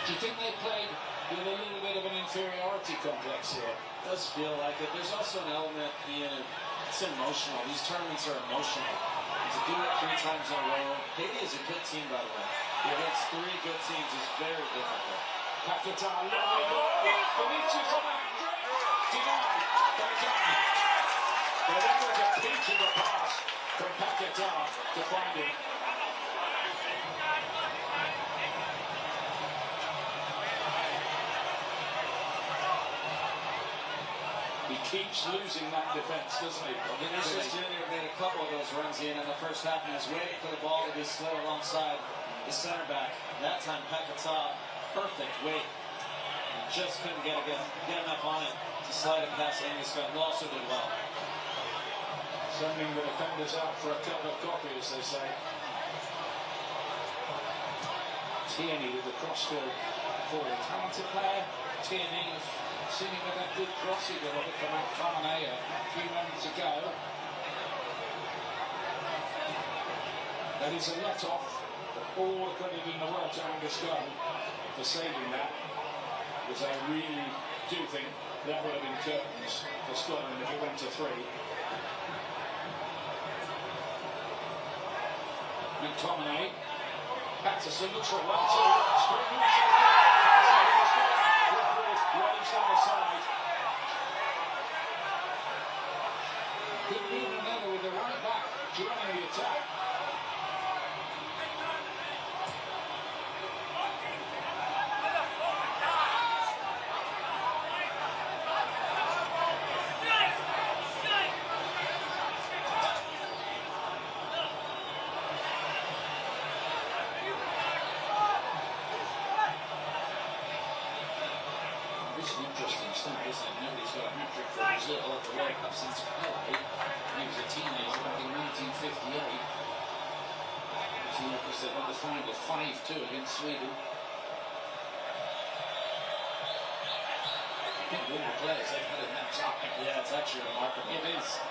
Do you think they played with a little bit of an inferiority complex here? It does feel like it. There's also an element, Ian, it's emotional. These tournaments are emotional. And to do it 3 times in a row, Haiti is a good team, by the way. Against 3 good teams is very difficult. Paquetá, lovely ball. Vinicius on that. Denied. But that was a peach of a pass from Paquetá to find him. He keeps losing that defence, doesn't he? Vinicius Jr. made a couple of those runs in the first half and was waiting for the ball to be slid alongside the center back. That time, Paquetá, perfect weight. Just couldn't get enough on it to slide it past Angus Scott, who also did well. Sending the defenders out for a cup of coffee, as they say. Tierney with the crossfield forward. Talented player, Tierney. Seen him with that good cross he delivered from McTominay a few moments ago. That is a let-off. All the credit in the world to Angus Scott for saving that. Because I really do think that would have been curtains for Scotland if it went to 3. McTominay. Patterson looks for 1-2. Waves down the side. Good move another with the right back joining the attack. It's an interesting stat, isn't it? Nobody's got a hat-trick for Brazil at the World Cup since Pelé. He was a teenager back in 1958. Because they won the final 5-2 against Sweden. I think all the players they've had in that time. Yeah, it's actually remarkable. It is.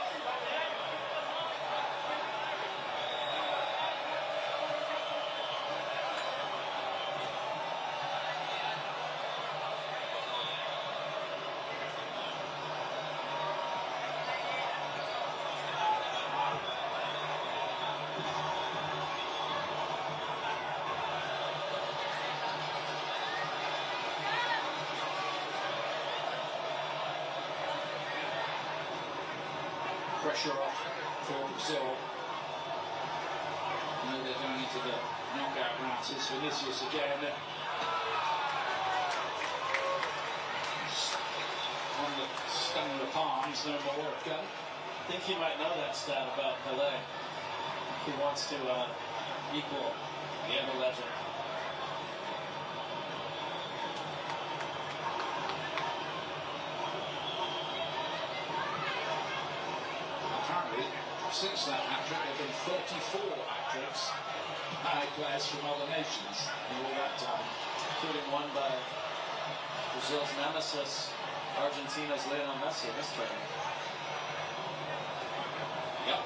Pressure off for Brazil. Now they're going into the knockout rounds. It's Vinicius again. On the stung of the palms, no more work done. I think he might know that stat about Pelé. He wants to equal the ever legend. Apparently, since that hat-trick, there have been 34 hat-tricks by players from other nations in all that time. Including one by Brazil's nemesis, Argentina's Lionel Messi in this tournament. Yep.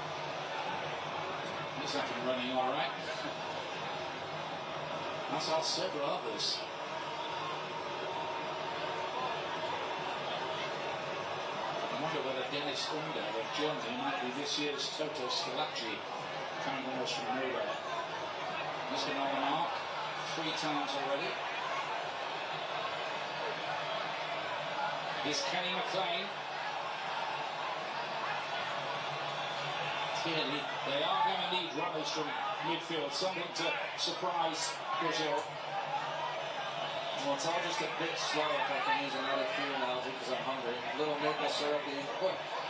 He's up and running all right. That's how several others. I wonder whether Dennis Under of Germany might be this year's Toto Schillaci, coming almost from nowhere. He's been on the mark 3 times already. Here's Kenny McLean. Clearly, they are going to need runners from midfield, something to surprise Brazil. Well, it's all just a bit slow, if I can use another food analogy, because I'm hungry. A little maple syrupy.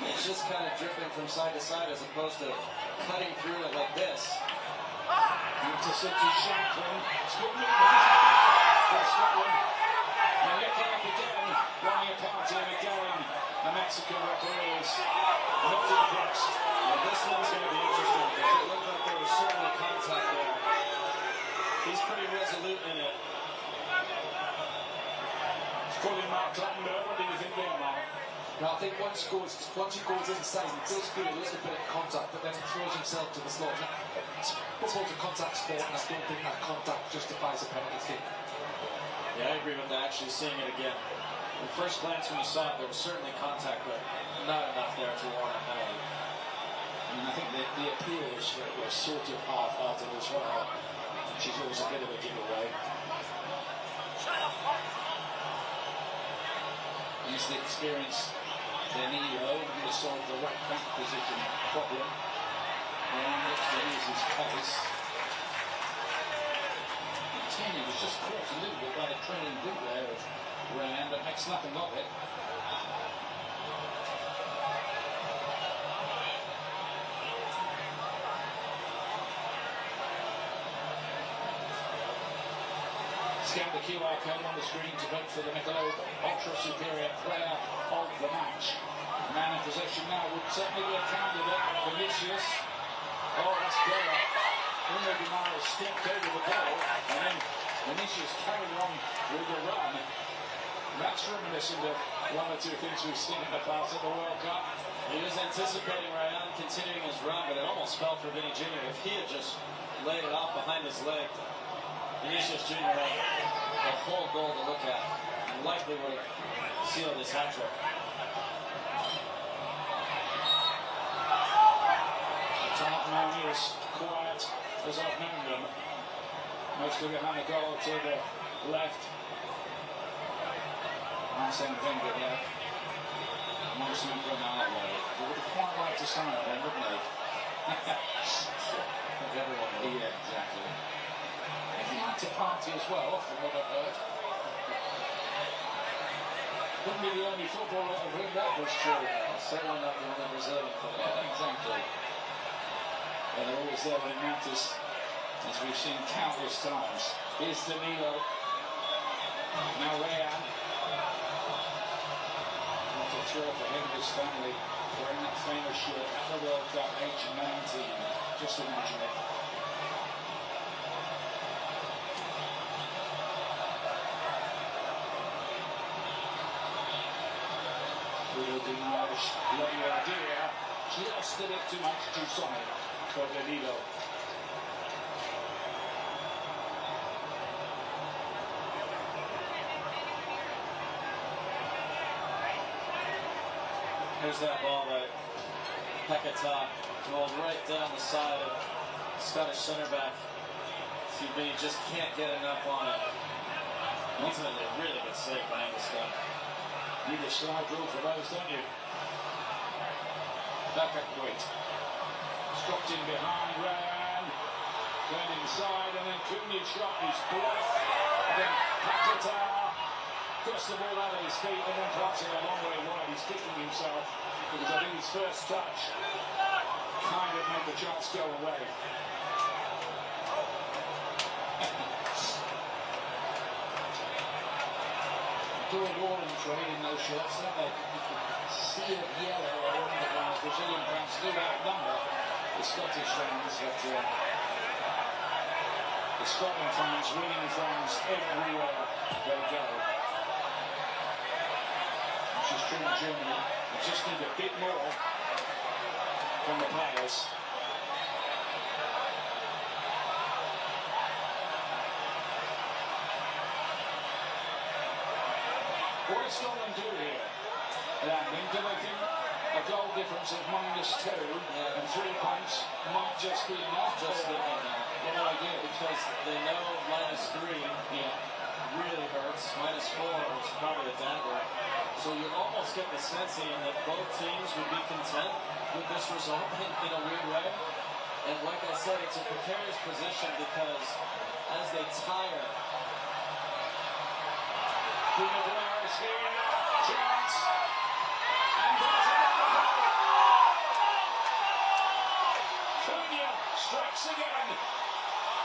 It's just kind of dripping from side to side as opposed to cutting through it like this. Intercepted Shanklin. It's good movement for Scotland. They're looking up again, running a party again. The Mexican referees not impressed. Well, this one's going to be interesting because it looked like there was certainly contact there. He's pretty resolute in it. It's calling Mark Lander. What do you think there, Mark? No, I think once he goes inside, he does feel a little bit of contact, but then he throws himself to the slot. Football's a contact sport, and I don't think that contact justifies a penalty kick. Yeah, I agree with that, actually seeing it again. At first glance when you saw it, there was certainly contact, but not enough there to warrant a penalty. And I think the appeals were sort of half-hearted as well, which is always a bit of a giveaway. He's the experienced Danilo, who has solved the right back position problem. And looks to use his pace. He was just caught a little bit by the training boot there of Rand, but makes nothing of it. Scan the QR code on the screen to vote for the Michelob Ultra Superior Player of the Match. Man in possession now would certainly be a candidate. Vinicius. Oh, that's Guerra. Bruno Di Maria stepped over the ball, and then Vinicius carried on with the run. That's reminiscent of one or two things we've seen in the past at the World Cup. He was anticipating Ryan continuing his run, but it almost fell for Vinny Jr. If he had just laid it off behind his leg, Vinicius Jr. had a whole goal to look at and likely would have sealed his hat-trick. Tartan Army is quiet as I've known them. Mostly behind the goal to the left. Arsene Wenger there. Morrison and Ronaldo. They would have quite liked to sign them, wouldn't they? Everyone would. Yeah, exactly. And he liked to party as well, from what I've heard. Wouldn't be the only footballer of whom that was true. Certainly not the one in Brazilian football. Exactly. And they're always there when it matters, as we've seen countless times. Here's Danilo. Now Rayan. What a thrill for him and his family, wearing that famous shirt at the World Cup, age 19. Just imagine it. Bruno Di Maria's lovely idea. Just a bit too much too solid for Danilo. Here's that ball by Paquetá, rolled right down the side of Scottish centre back. CB just can't get enough on it. Ultimately, a really good save by Scott. Need a slide rule for those, don't you? Back at weight. Stopped in behind, Ryan. Turned inside, and then Cunha shot his block. And then Paquetá cuts the ball out of his feet and then drops it a long way wide. He's kicking himself because I think his first touch kind of made the chance go away. Doing all in trade in those shots, don't they? Sea of yellow around the ground. Brazilian fans do outnumber the Scottish fans, but the Scotland fans winning fans everywhere they go. Which is true in Germany. They just need a bit more from the players. What does Scotland do here? Landing, do they think a goal difference of -2 and 3 points might just be enough? Just looking at what idea? because they know -3 really hurts. -4 was probably a dagger. So you almost get the sense that both teams would be content with this result in a weird way. And like I said, it's a precarious position because as they tire, Bruno Di Maria's here, chance, and there's another goal. Cunha strikes again,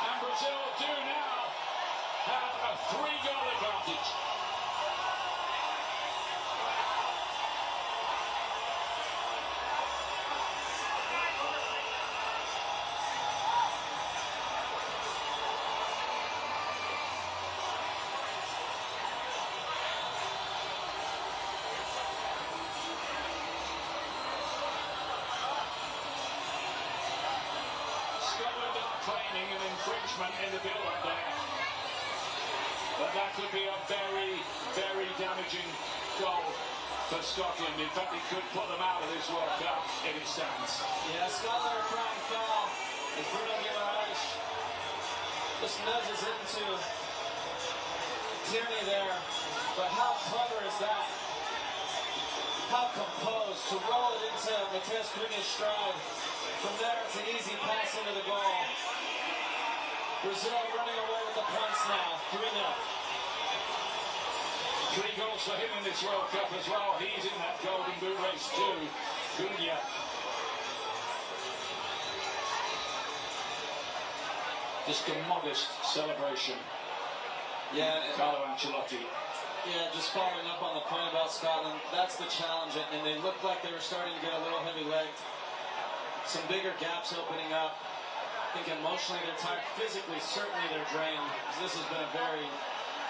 and Brazil do now have a 3-goal advantage. Scotland are claiming an infringement in the build-up there. But that could be a very, very damaging goal for Scotland. In fact, it could put them out of this World Cup if it stands. Yeah, Scotland are crying foul as Bruno Guimaraes just nudges into Tierney there. But how clever is that? How composed to roll it into Mateus Cunha's stride. From there, it's an easy pass into the goal. Brazil running away with the points now, 3-0. 3 goals for him in this World Cup as well. He's in that golden boot race too. Cunha. Just a modest celebration. Yeah, Carlo Ancelotti. yeah, just following up on the point about Scotland, that's the challenge, and they looked like they were starting to get a little heavy-legged. Some bigger gaps opening up. I think emotionally they're tired. Physically, certainly they're drained. This has been a very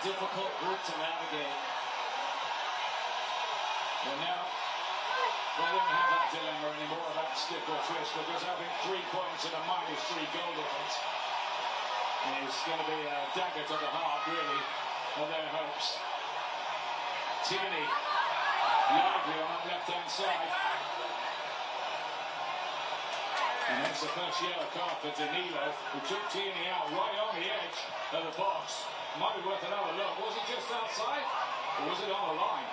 difficult group to navigate. Well, now they don't have that dilemma anymore about stick or twist, because having 3 points and a -3 goal difference is going to be a dagger to the heart, really, of their hopes. Tierney, lively on that left-hand side. And that's the first yellow card for Danilo, who took Tierney out right on the edge of the box. Might be worth another look. Was it just outside, or was it on the line?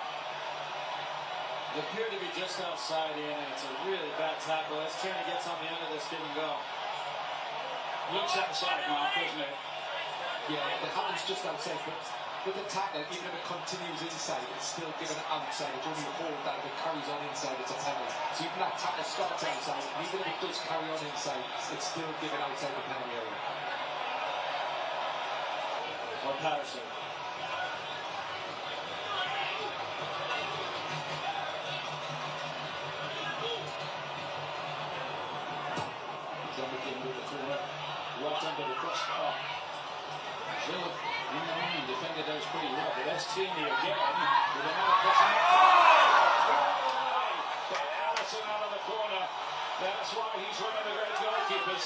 It appeared to be just outside, Ian, and it's a really bad tackle. As Tierney gets on the end of this give and go. Looks outside, Mark, doesn't it? Yeah, it happens just outside, but with the tackle, even if it continues inside, it's still given outside. It's only a hold that if it carries on inside, it's a penalty. So even that tackle starts outside, and even if it does carry on inside, it's still given outside the penalty area. Or Patterson. John McGinn with the corner, right under the crossbar. Jill, in the line, defended those pretty well, but there's Tierney again with another pushing it. But Allison out of the corner. That's why he's one of the great goalkeepers.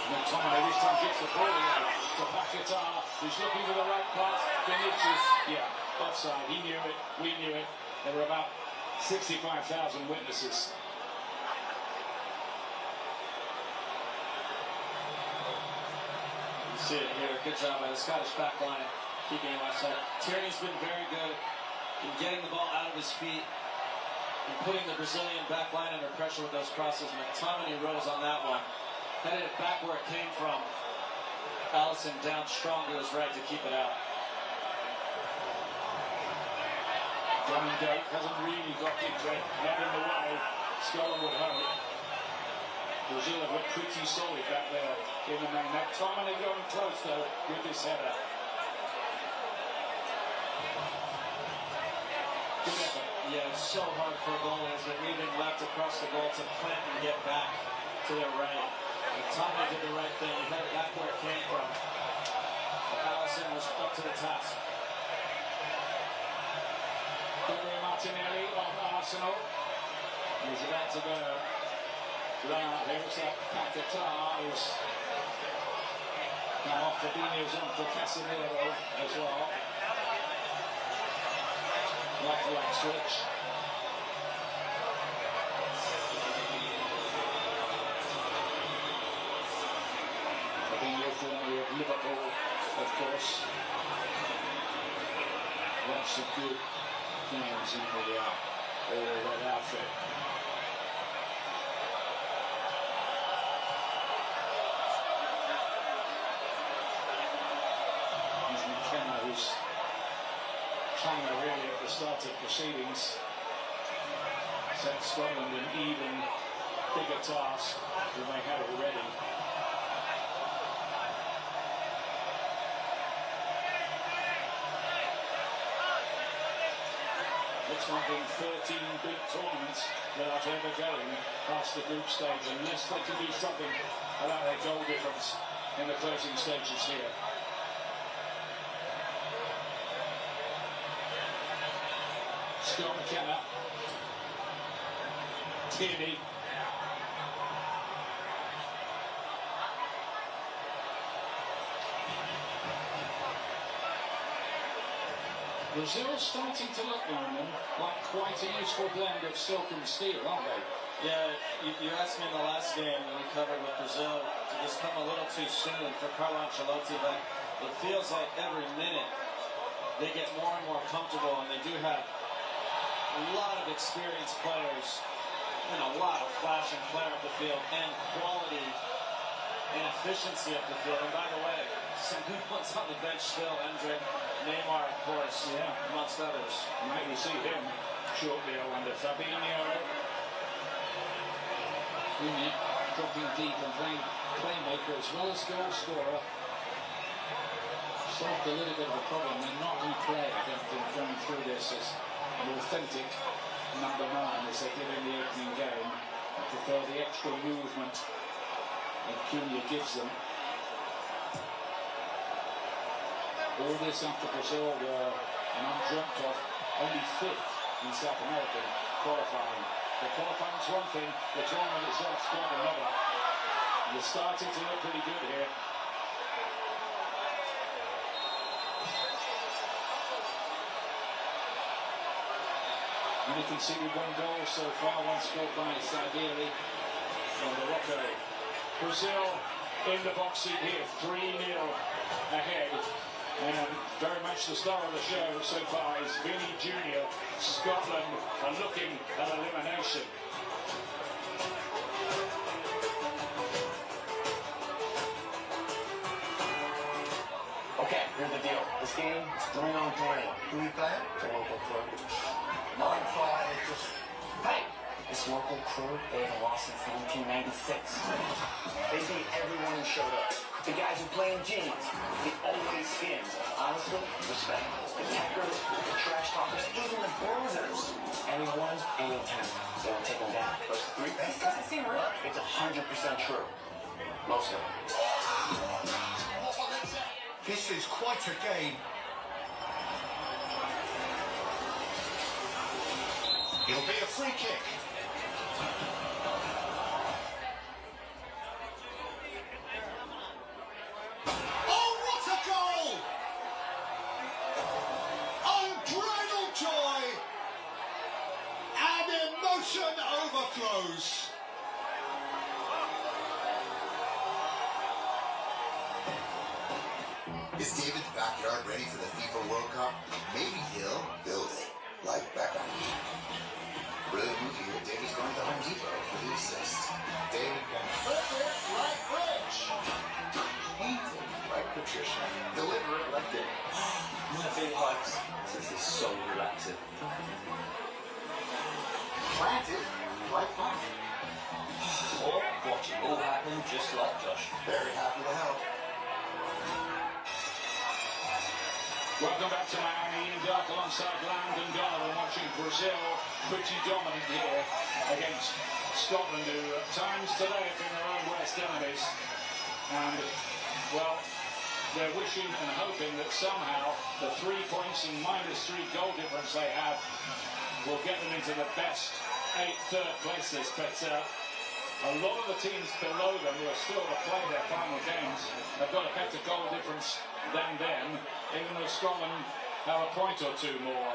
McTominay this time gets the ball away to Paquetá, who's looking for the right pass. Vinicius, yeah, offside. He knew it. We knew it. There were about 65,000 witnesses. You see it here. Good job by the Scottish back line, keeping him offside. Tierney's been very good in getting the ball out of his feet and putting the Brazilian back line under pressure with those crosses. McTominay rose on that one. Headed it back where it came from. Allison down strong to his right to keep it out. Running Gate hasn't really got it not in the way Scotland would hope. Brazil have looked pretty solid back there in the main. McTominay going close though with this header. Good effort. Yeah, it's so hard for goalies that leaving left across the goal to plant and get back to their right. McTominay did the right thing. He headed back where it came from. Allison was up to the task. Gabriel Martinelli of Arsenal. He's about to go. Right, here's that Paquetá who's come off. Fabinho's on for Casemiro as well. Left switch. Fabinho, formerly of Liverpool, of course. Lots of good games in the all-red outfit. He's McKenna, who's trying to really the start of proceedings set Scotland an even bigger task than they had already. Looks like in 13 big tournaments without ever going past the group stage, unless they can do something about their goal difference in the closing stages here. Scott McKenna, Tierney, Brazil starting to look, Norman, like quite a useful blend of silk and steel, aren't they? Yeah, you asked me in the last game that we covered with Brazil to just come a little too soon for Carlo Ancelotti, but it feels like every minute they get more and more comfortable, and they do have a lot of experienced players and a lot of flash and flare up the field and quality and efficiency up the field. And by the way, some good ones on the bench still. Hendrick, Neymar, of course, amongst others. Might we see him shortly, I wonder. Fabinho. Dropping deep and playing playmaker as well as goal scorer. Solved a little bit of a problem. They're not replay, I don't think, going through this as an authentic number 9 as they did in the opening game. I prefer the extra movement that Cunha gives them. All this after Brazil were an undreamt of only 5th in South American qualifying. The qualifying's one thing, the tournament itself's quite another. And they're starting to look pretty good here. Only conceded 1 goal so far, one scored by Sagieri from Morocco. Brazil in the box seat here, 3-0 ahead. And very much the star of the show so far is Vinny Jr. Scotland are looking at elimination. Okay, here's the deal. This game is 3-on-3. Who we playing? The local crew. Hey! This local crew, they haven't lost since 1996. They beat everyone who showed up. The guys who play in jeans, the always skins. Honestly, respect. The techers, the trash talkers, even the bruisers. Anyone, anytime. They will take them down. Those 3 things doesn't seem real. It's 100% true. Most of it. This is quite a game. It'll be a free kick. Oh, what a goal! Unbridled joy and emotion overflows. Is David's backyard ready for the FIFA World Cup? Maybe he'll build it, like Beckham. Brilliant move here. David's going to Home Depot for the assist. David can flip it like Rich. Paint it like Patricia. Deliver it like David. My big hugs. This is so relaxing. Plant it like fun. Or watch it all happen just like Josh. Very happy to help. Welcome back to Miami. Ian Dark alongside Landon Donovan watching Brazil pretty dominant here against Scotland, who at times today have been their own worst enemies. And, well, they're wishing and hoping that somehow the 3 points and -3 goal difference they have will get them into the best 8 third places. But a lot of the teams below them who are still to play their final games have got a better goal difference than them, even though Scotland have a point or 2 more.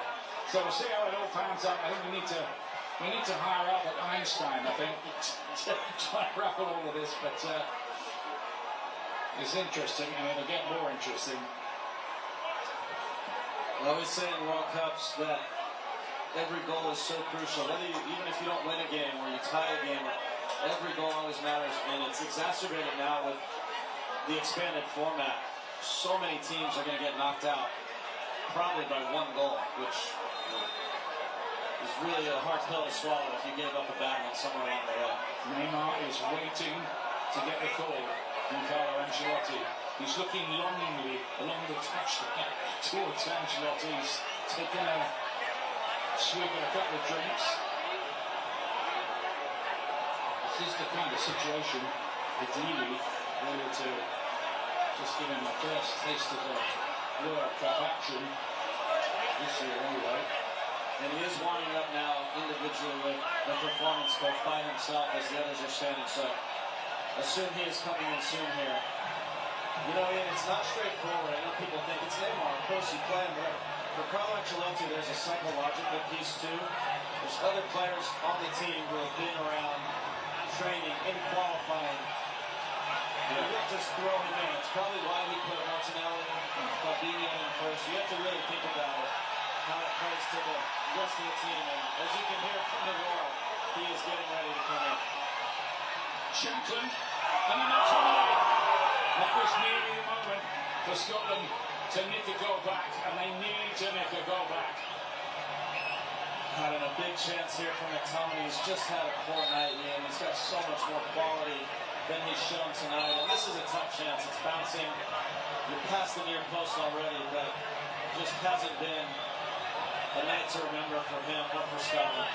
So we'll see how it all pans out. I think we need to hire up at Einstein, I think, to try and raffle all of this. But it's interesting, and it'll get more interesting. I always say in World Cups that every goal is so crucial. Even if you don't win a game or you tie a game, every goal always matters, and it's exacerbated now with the expanded format. So many teams are going to get knocked out, probably by 1 goal, which It's really a hard pill to swallow if you gave up a bad one somewhere along the way. Neymar is waiting to get the call from Carlo Ancelotti. He's looking longingly along the touchline towards Ancelotti. He's taken a swig of a couple of drinks. This is the kind of situation, ideally, really to just give him the first taste of the World Cup action this year anyway. And he is winding up now individually with the performance coach by himself as the others are standing. So assume he is coming in soon here. You know, Ian, it's not straightforward. I know people think it's Neymar. Of course, you play him, but for Carlo Ancelotti, there's a psychological piece too. There's other players on the team who have been around training, in qualifying. You don't just throw him in. It's probably why he put Martinelli and Fabinho in first. You have to really think about it, how it plays to the rest of the team. And as you can hear from the roar, he is getting ready to come in. Shankland and then McTominay. That was nearly the moment for Scotland to nick a goal back, and they needed to nick a goal back. Having a big chance here from McTominay. He's just had a poor night, Ian. He's got so much more quality than he's shown tonight. And this is a tough chance. It's bouncing. You're past the near post already, but just hasn't been a night to remember for him or for Scotland.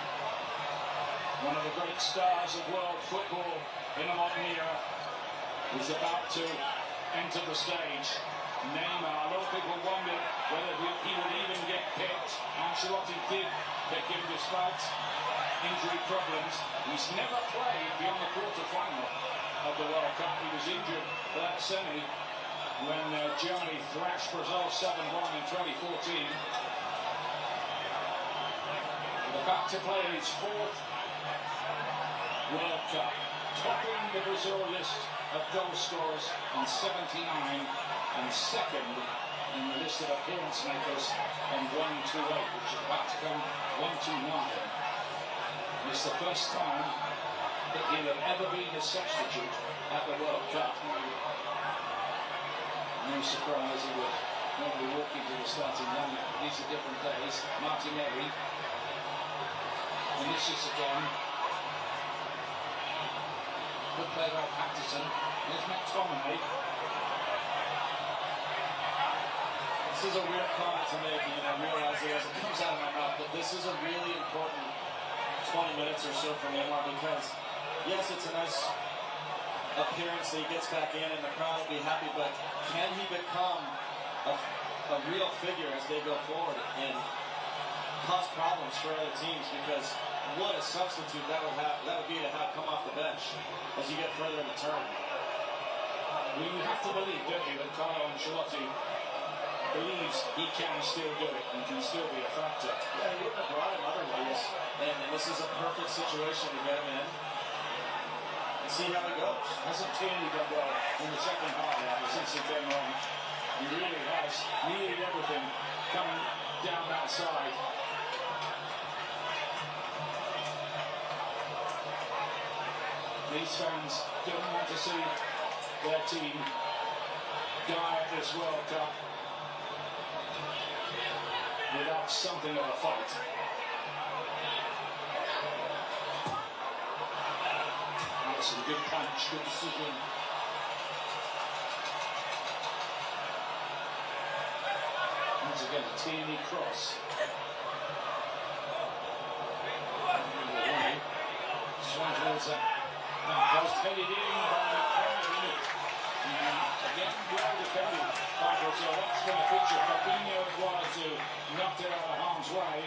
One of the great stars of world football in the modern era is about to enter the stage. Neymar, a lot of people wondered whether he would even get picked. Ancelotti did pick him despite injury problems. He's never played beyond the quarter-final of the World Cup. He was injured for that semi when Germany thrashed Brazil 7-1 in 2014. But about to play his fourth World Cup, topping the Brazil list of goal scorers on 79 and second in the list of appearance makers on 128, which is about to come 129. It's the first time that he'll have ever been a substitute at the World Cup. No surprise he would normally walk into the starting line. These are different days. Martinelli, Vinicius again. Good play by Patterson. There's McTominay. This is a weird comment to make, and I realize it as it comes out of my mouth, but this is a really important 20 minutes or so for Neymar because, yes, it's a nice appearance that he gets back in and the crowd will be happy, but can he become a real figure as they go forward and cause problems for other teams? Because what a substitute that would be to have come off the bench as you get further in the term. Well, you have to believe, don't you, that Carlo Ancelotti believes he can still do it and can still be a factor. Yeah, he wouldn't have brought him otherwise. And this is a perfect situation to get him in and see how it goes. Hasn't Tierney done well in the second half ever since he came on? He really has needed everything coming down that side. These fans don't want to see their team die at this World Cup without something of a fight. That's a good punch, good decision. Once again, a Tierney cross. Swung towards that post, headed in by Kennedy. And again, well defended by Brazil. That's going to feature Fabinho as well to knock it out of harm's way.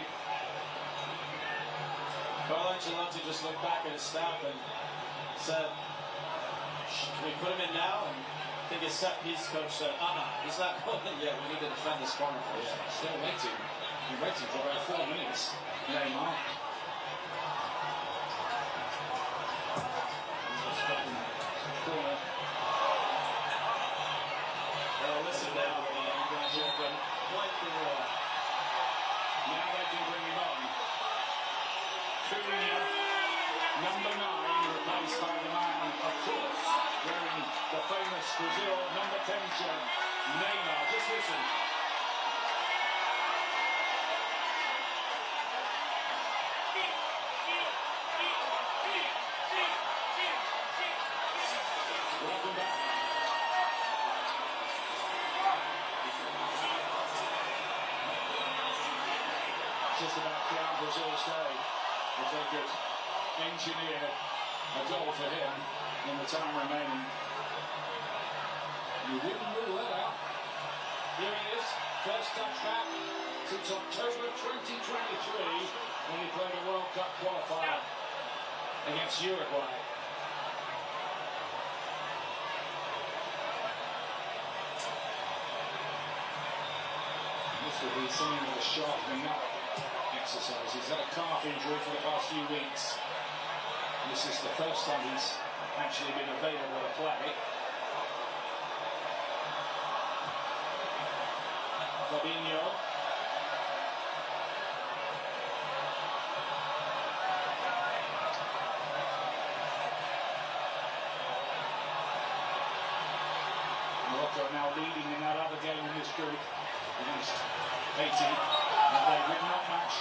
Carlo Ancelotti just looked back at his staff and said, can we put him in now? And I think his set piece coach said, he's not going in yet. We need to defend this corner first. Still waiting. He's waiting for about 4 minutes. Neymar. Corner. Well, listen now, quite the roar. Now they can bring him on. Cunha, number 9, replaced by the man, of course, wearing the famous Brazil number 10 shirt, Neymar. Just listen. about crown Brazil's day if they could engineer a goal for him in the time remaining. You wouldn't rule that out. Here he is, first touchback since October 2023 when he played a World Cup qualifier against Uruguay. This will be something of a sharpening up exercise. He's had a calf injury for the past few weeks. This is the first time he's actually been available to play. Fabinho. Morocco now leading in that other game in this group against Haiti. And they would not match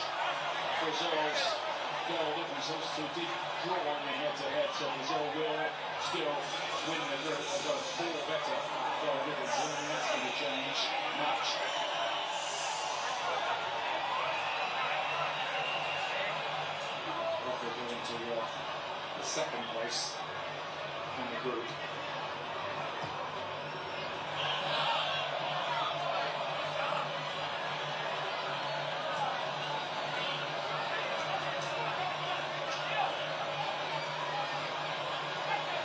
Brazil's goal differences to deep draw in the head-to-head, so Brazil will still win the group. They've got a 4 better goal differences, and that's going to change much. Morocco going to the second place in the group.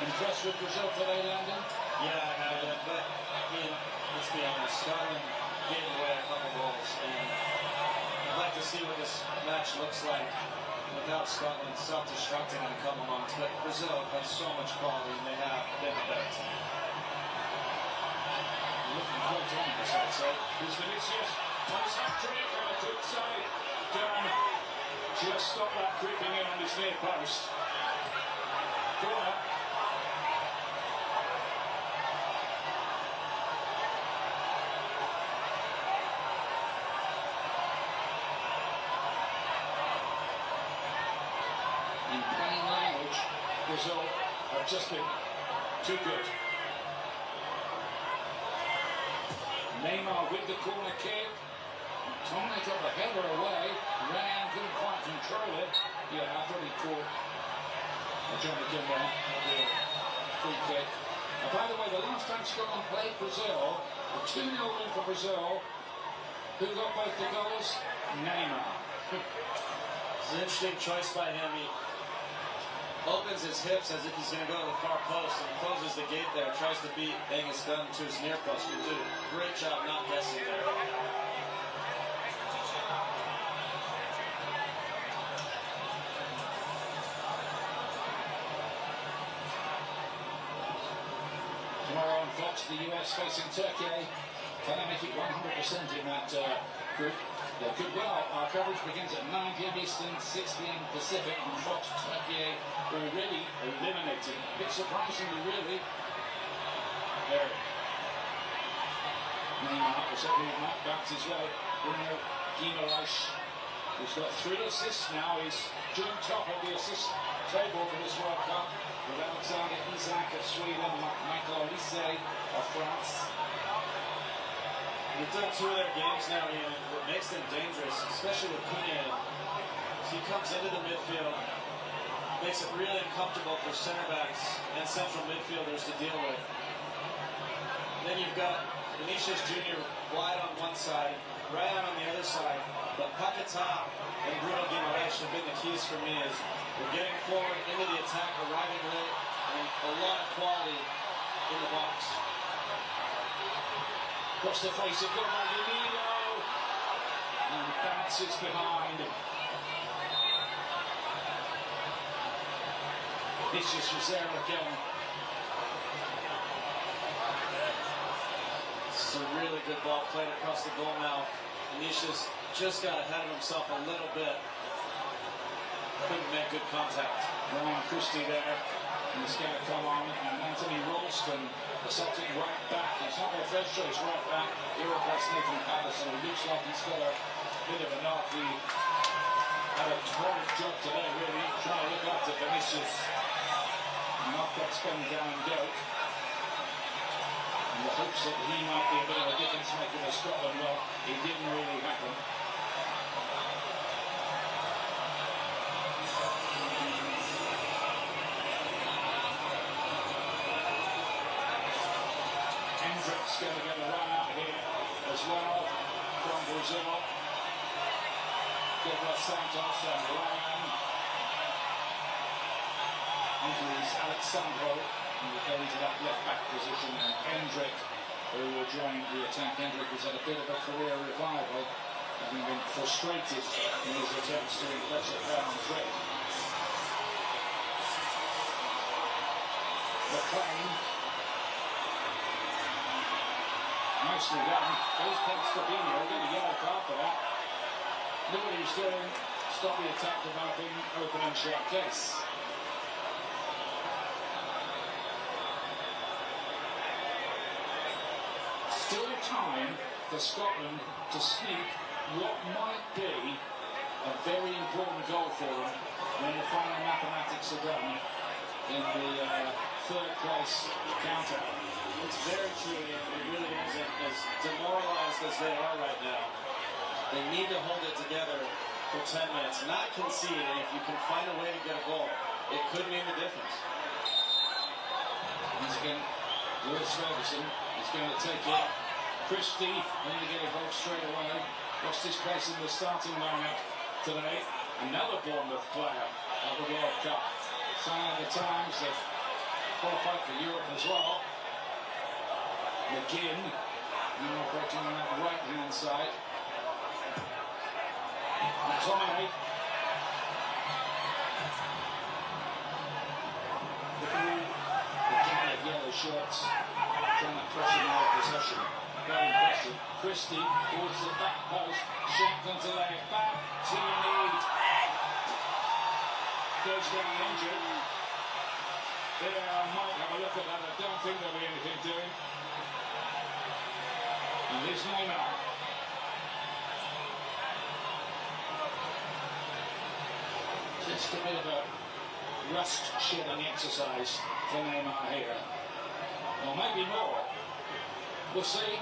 Impressed with Brazil today, Landon? Yeah, I have been, but I mean, let's be honest, Scotland gave away a couple goals, and I'd like to see what this match looks like without Scotland self-destructing in a couple months. But Brazil has so much quality, and they're the better team. Looking quite on this, I'd say. Here's Vinicius on his hat-trick, and a good save. Down, just stop that creeping in on his near post. Corner. In plain language, Brazil have just been too good. Neymar with the corner kick. Tony got the header away. Ryan couldn't quite control it. Yeah, I thought he caught Johnny Gilmore on the free kick. By the way, the last time Scotland played Brazil, a 2-0 win for Brazil. Who got both the goals? Neymar. It's an interesting choice by him. He opens his hips as if he's going to go to the far post and closes the gate there, tries to beat Angus Gunn to his near post. He did a great job not guessing there. Tomorrow on Fox, the US facing Turkey. Can they make it 100% in that group? They could well. Our coverage begins at 9 p.m. Eastern, 6 p.m. Pacific on Fox. Turkey already eliminated. A bit surprisingly, really. Very. Neymar was opening that back his way. Bruno Guimaraes, who's got 3 assists now. He's joined top of the assist table for this World Cup with Alexander Isak of Sweden and Michael Olise of France. They've done 2 of their games now, Ian, and what makes them dangerous, especially with Cunha. So he comes into the midfield, makes it really uncomfortable for center backs and central midfielders to deal with. And then you've got Vinicius Jr. wide on one side, Ryan on the other side, but Paquetá and Bruno Guimaraes have been the keys for me as we're getting forward into the attack, arriving late, and a lot of quality in the box. Across the face of Ronaldinho, and bounces behind. Vinicius was there again. It's a really good ball played across the goal now. Vinicius just got ahead of himself a little bit. Couldn't make good contact. Ryan Christie there, and he's going to come on, and Anthony Ralston, the Celtic right back. He's not their first choice right back. He replaced Nathan Patterson. It looks like he's got a bit of a knock. He had a torrid job today, really, trying to look after Vinicius. Knock that spin down and go. In the hopes that he might be a bit of a difference maker for Scotland. Well, it didn't really happen. going to get a run out here as well from Brazil. Douglas Santos and Ryan. Injuries Alexandro, who will go into that left back position, and Hendrick, who will join the attack. Hendrick has had a bit of a career revival, having been frustrated in his attempts to impress at Real Madrid. McLean. Nicely done. Those points for Bino. Get a yellow card for that. Look what he's doing. Stop the attack developing, opening shot case. Still time for Scotland to sneak what might be a very important goal for them when the final mathematics are done in the third place counter. It's very true, it really is. As demoralized as they are right now, they need to hold it together for 10 minutes, not concede, and if you can find a way to get a goal, it could mean the difference. Once again, Lewis Ferguson is going to take it. Christie, going to get involved straight away. Lost his place in the starting lineup today. Another Bournemouth player at the World Cup. Sign of the times, they've qualified for Europe as well. McGinn, now operating on that right-hand side. McTominay. The gang of yellow shirts trying to pressure more possession. Very impressive. Christie towards the back post. Shankland to lay it back. Tierney goes down injured. There, I might have a look at that. I don't think there'll be anything doing. And here's Neymar. Just a bit of a rust shedding exercise for Neymar here. Or maybe more. We'll see.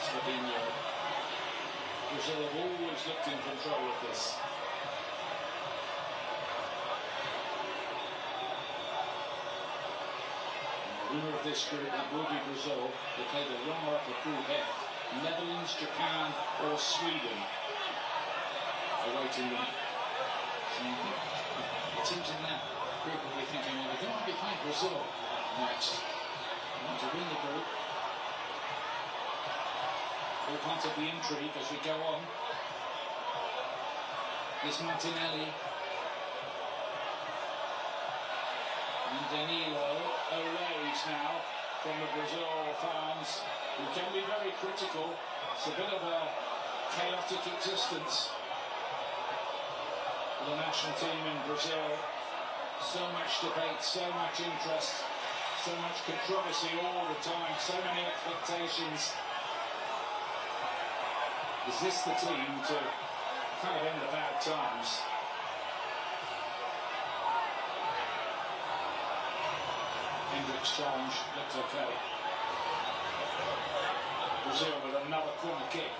Slovenia. Brazil have always looked in control of this. The winner of this group, that will be Brazil. They play the runner-up of Group F. Netherlands, Japan, or Sweden awaiting them. So the teams in that group will be thinking, well, we don't want to be playing Brazil next. We want to win the group. All part of the intrigue as we go on. There's Martinelli. And Danilo olays now from the Brazil fans, who can be very critical. It's a bit of a chaotic existence for the national team in Brazil. So much debate, so much interest, so much controversy all the time, so many expectations. Is this the team to kind of end the bad times? Hendrick's challenge looks okay. Brazil with another corner kick.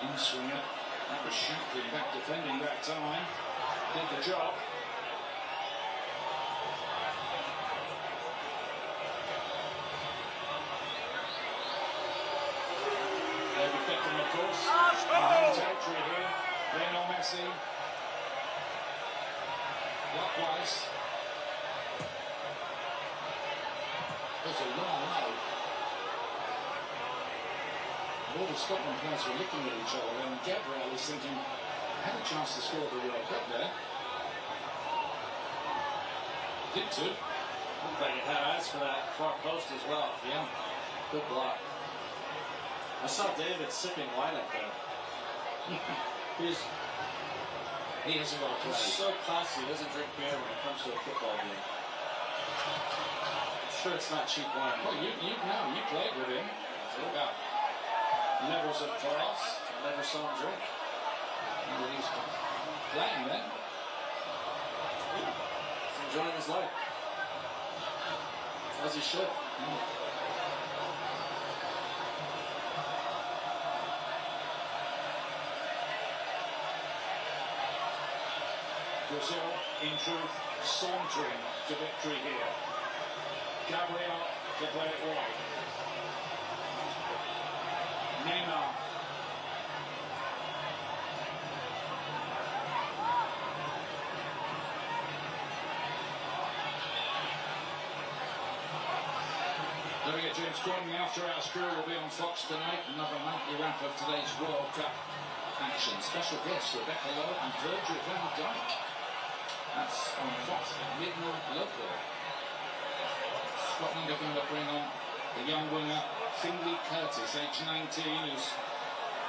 In-swinger. That was Shankland back defending that time. Did the job. David Beckham, of course. Home territory here. Lionel Messi. Likewise. There's a long way. All the Scotland players were looking at each other, and Gabriel is thinking, I had a chance to score the World Cup there. Did too. Looked like it had eyes for that far post as well. Yeah. Good block. I saw David sipping wine up there. He hasn't got a He's play. so classy, he doesn't drink beer when it comes to a football game. I'm sure it's not cheap wine. Well, you know, you played with him. About levels of class. I never saw him drink. And he's playing then. He's enjoying his life. As he should. Brazil, in truth, sauntering to victory here. Gabriel to play it wide. Neymar. Don't forget, James Corden, the After Hours crew will be on Fox tonight. Another nightly wrap of today's World Cup action. Special guests Rebecca Lowe and Virgil van Dijk. That's on Fox at midnight local. Scotland are going to bring on the young winger Finley Curtis, age 19, who's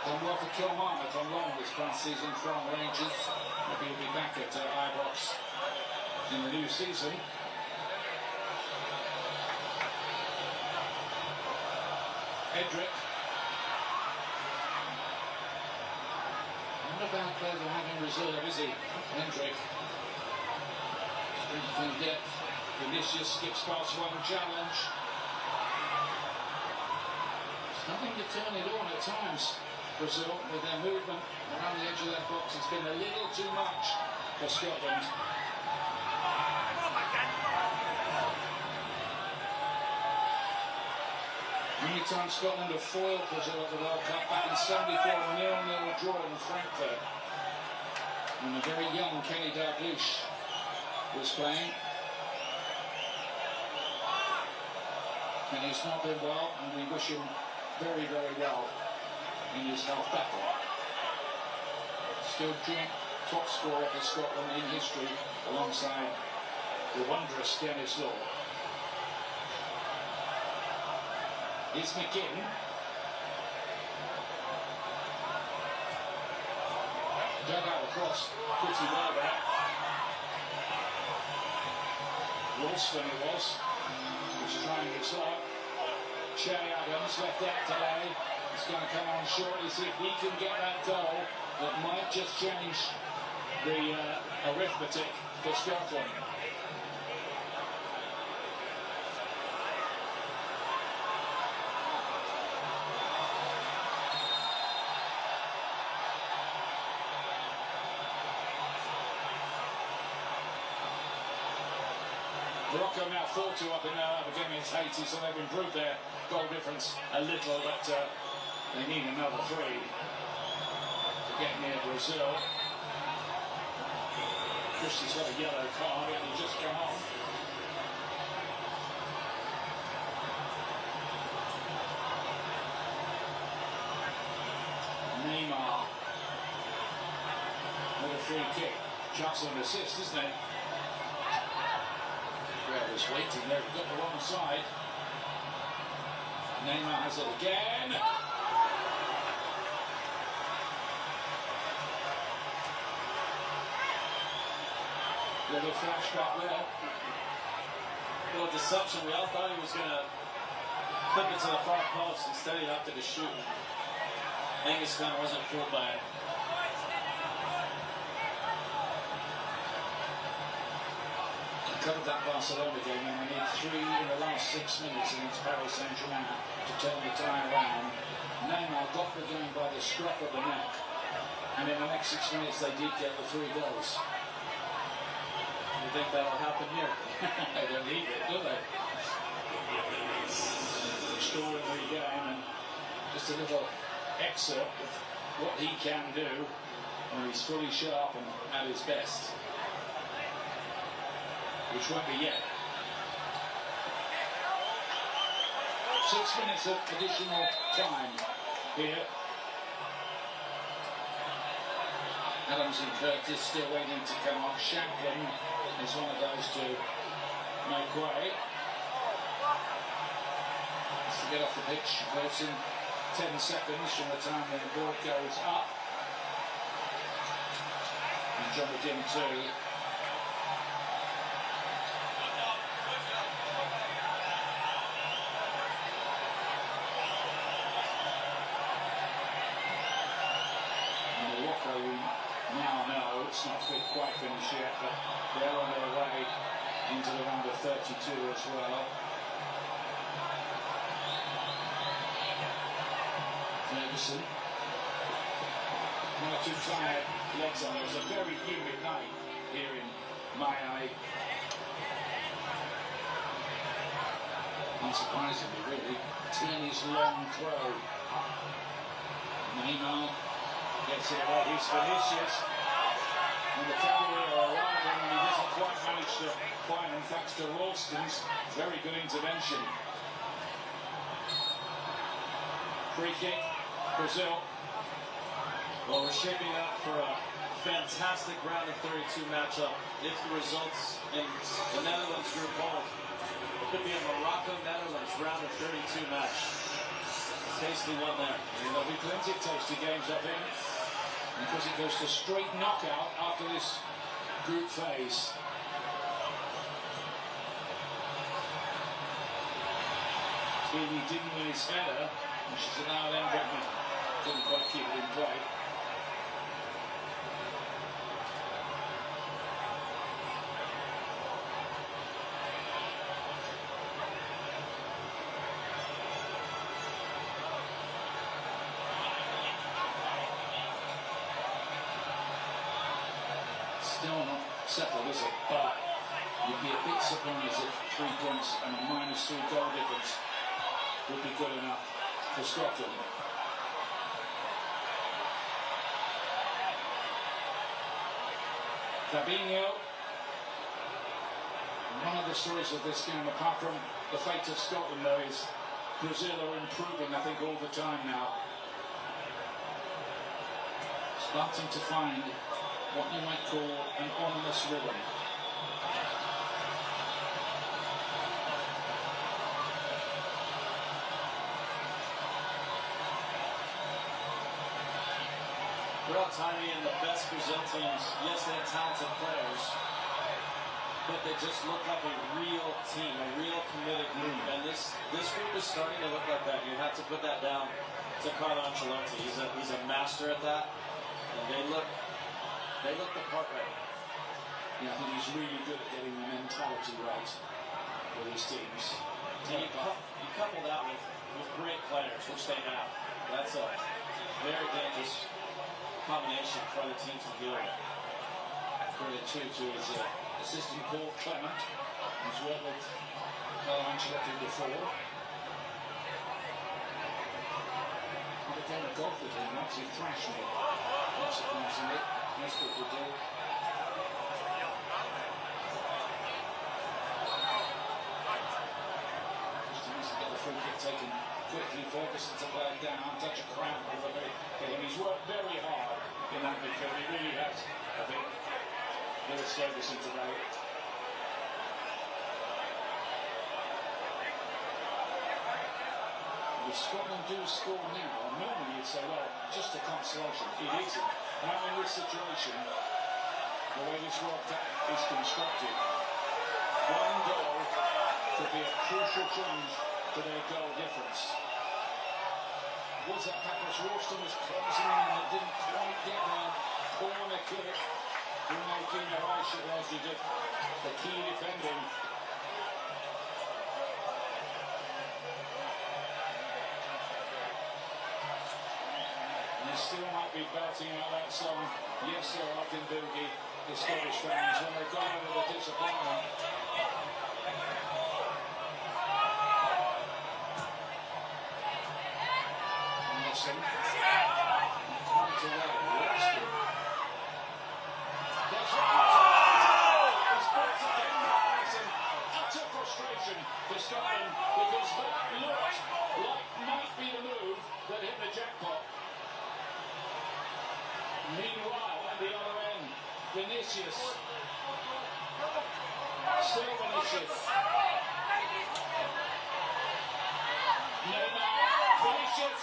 done well for Kilmarnock on loan this past season from Rangers. Maybe he'll be back at Ibrox in the new season. Edric. Not a bad player to have in reserve, is he? Hendrick. Strength and depth. Vinicius skips past one challenge. Starting to turn it on at times, Brazil, with their movement around the edge of their box. It's been a little too much for Scotland. Many times Scotland have foiled Brazil at the World Cup, back in 74, a 0-0 draw in Frankfurt. And the very young Kenny Dalglish was playing. Kenny's not been well, and we wish him very, very well in his health battle. Still joint top scorer for Scotland in history, alongside the wondrous Dennis Law. It's McGinn. Dug out across pretty well there. Wilson it was trying his luck. Che Adams left that delay. He's going to come on shortly, see if he can get that goal that might just change the arithmetic for Scotland. Morocco now 4-2 up in against Haiti, so they've improved their goal difference a little, but they need another 3 to get near Brazil. Christie's got a yellow card, and he just come on. Neymar with a free kick. Chance of an assist, isn't it? Was waiting there, got the wrong side. Neymar has it again. Little flashback there. Little deception. We all thought he was going to clip it to the far post. Instead, he opted to shoot. Angus kind of wasn't fooled by it. Covered that Barcelona game, and they need 3 in the last 6 minutes against Paris Saint-Germain to turn the tie around. Neymar got the game by the scruff of the neck, and in the next 6 minutes they did get the 3 goals. You think that'll happen here? They don't need it, do they? Extraordinary game, and just a little excerpt of what he can do when he's fully sharp and at his best. Which won't be yet. 6 minutes of additional time here. Adams and Curtis still waiting to come on. Shanklin is one of those to make way. Has to get off the pitch. Goes in 10 seconds from the time when the ball goes up. And John McGinn too. Now know it's not quite finished yet, but they're on their way into the round of 32 as well. Ferguson. One or two tired legs on. It was a very humid night here in Miami. Unsurprisingly, really, Tierney's long throw. Neymar gets it away. He's Vinicius. And the cavalry are arriving, and he doesn't quite manage to find them thanks to Ralston's very good intervention. Free kick, Brazil. Well, we're shaping up for a fantastic round of 32 matchup. If the results in the Netherlands group hold, it could be a Morocco-Netherlands round of 32 match. Tasty one there. And there'll be plenty of tasty games, I think, because it goes to straight knockout after this group phase. Tierney didn't win his header, which is now then Britain couldn't quite keep it in play. Still not settled, is it? But you'd be a bit surprised if 3 points and a -3 goal difference would be good enough for Scotland. Fabinho. One of the stories of this game, apart from the fate of Scotland, though, is Brazil are improving, I think, all the time now. Starting to find what you might call an ominous rhythm. Throughout time in the best Brazil teams, yes, they have talented players, but they just look like a real team, a real committed group. And this group is starting to look like that. You have to put that down to Carlo Ancelotti. He's a master at that, and they look the part right. Yeah, I think he's really good at getting the mentality right with his teams. And you couple that with great players, which they have. That's a very dangerous combination for the team to deal with. Credit too to his assistant Paul Clement, who's worked with Carlo Ancelotti before. Had a game of golf with him, actually thrashed me. Not surprisingly, that's what we do. Just needs to get the free kick taken quickly. Ferguson to play it down, touch a cramp over him. He's worked very hard in that midfield. He really has, I think. Lewis Ferguson today. If Scotland do score now, normally you'd say, well, just a consolation. It isn't. Now in this situation, the way this World Cup is constructed, one goal could be a crucial change to their goal difference. Was that Packers? Ralston was closing in and it didn't quite get there. Corner kick. Making a right shot as he did the key defending. And you still might be belting out that song. Yes, sir, I can boogie. The Scottish fans when they got over the disappointment. Anderson. Quite away. Ralston. Utter frustration for Scotland because that looked like might be the move that hit the jackpot. Meanwhile, at the other end, Vinicius. Still Vinicius. Neymar. Vinicius.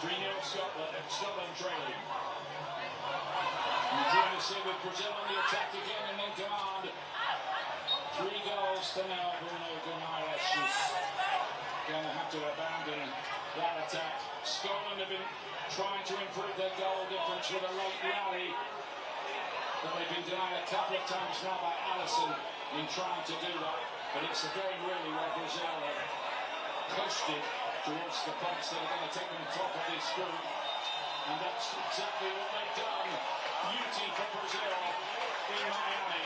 3-0 Scotland trailing. And join us here with Brazil on the attack again and in command. 3 goals to now. Bruno Guimaraes is going to have to abandon that attack. Scotland have been trying to improve their goal difference with a late rally, but they've been denied a couple of times now by Alisson in trying to do that. But it's a game really where Brazil have coasted towards the points that are going to take them top of this group. And that's exactly what they've done. Beauty for Brazil in Miami.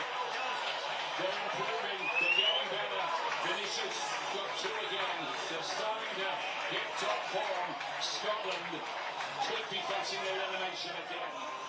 They're improving, they're getting better. Vinicius got two again. They're starting to hit top form. Scotland could be facing elimination again.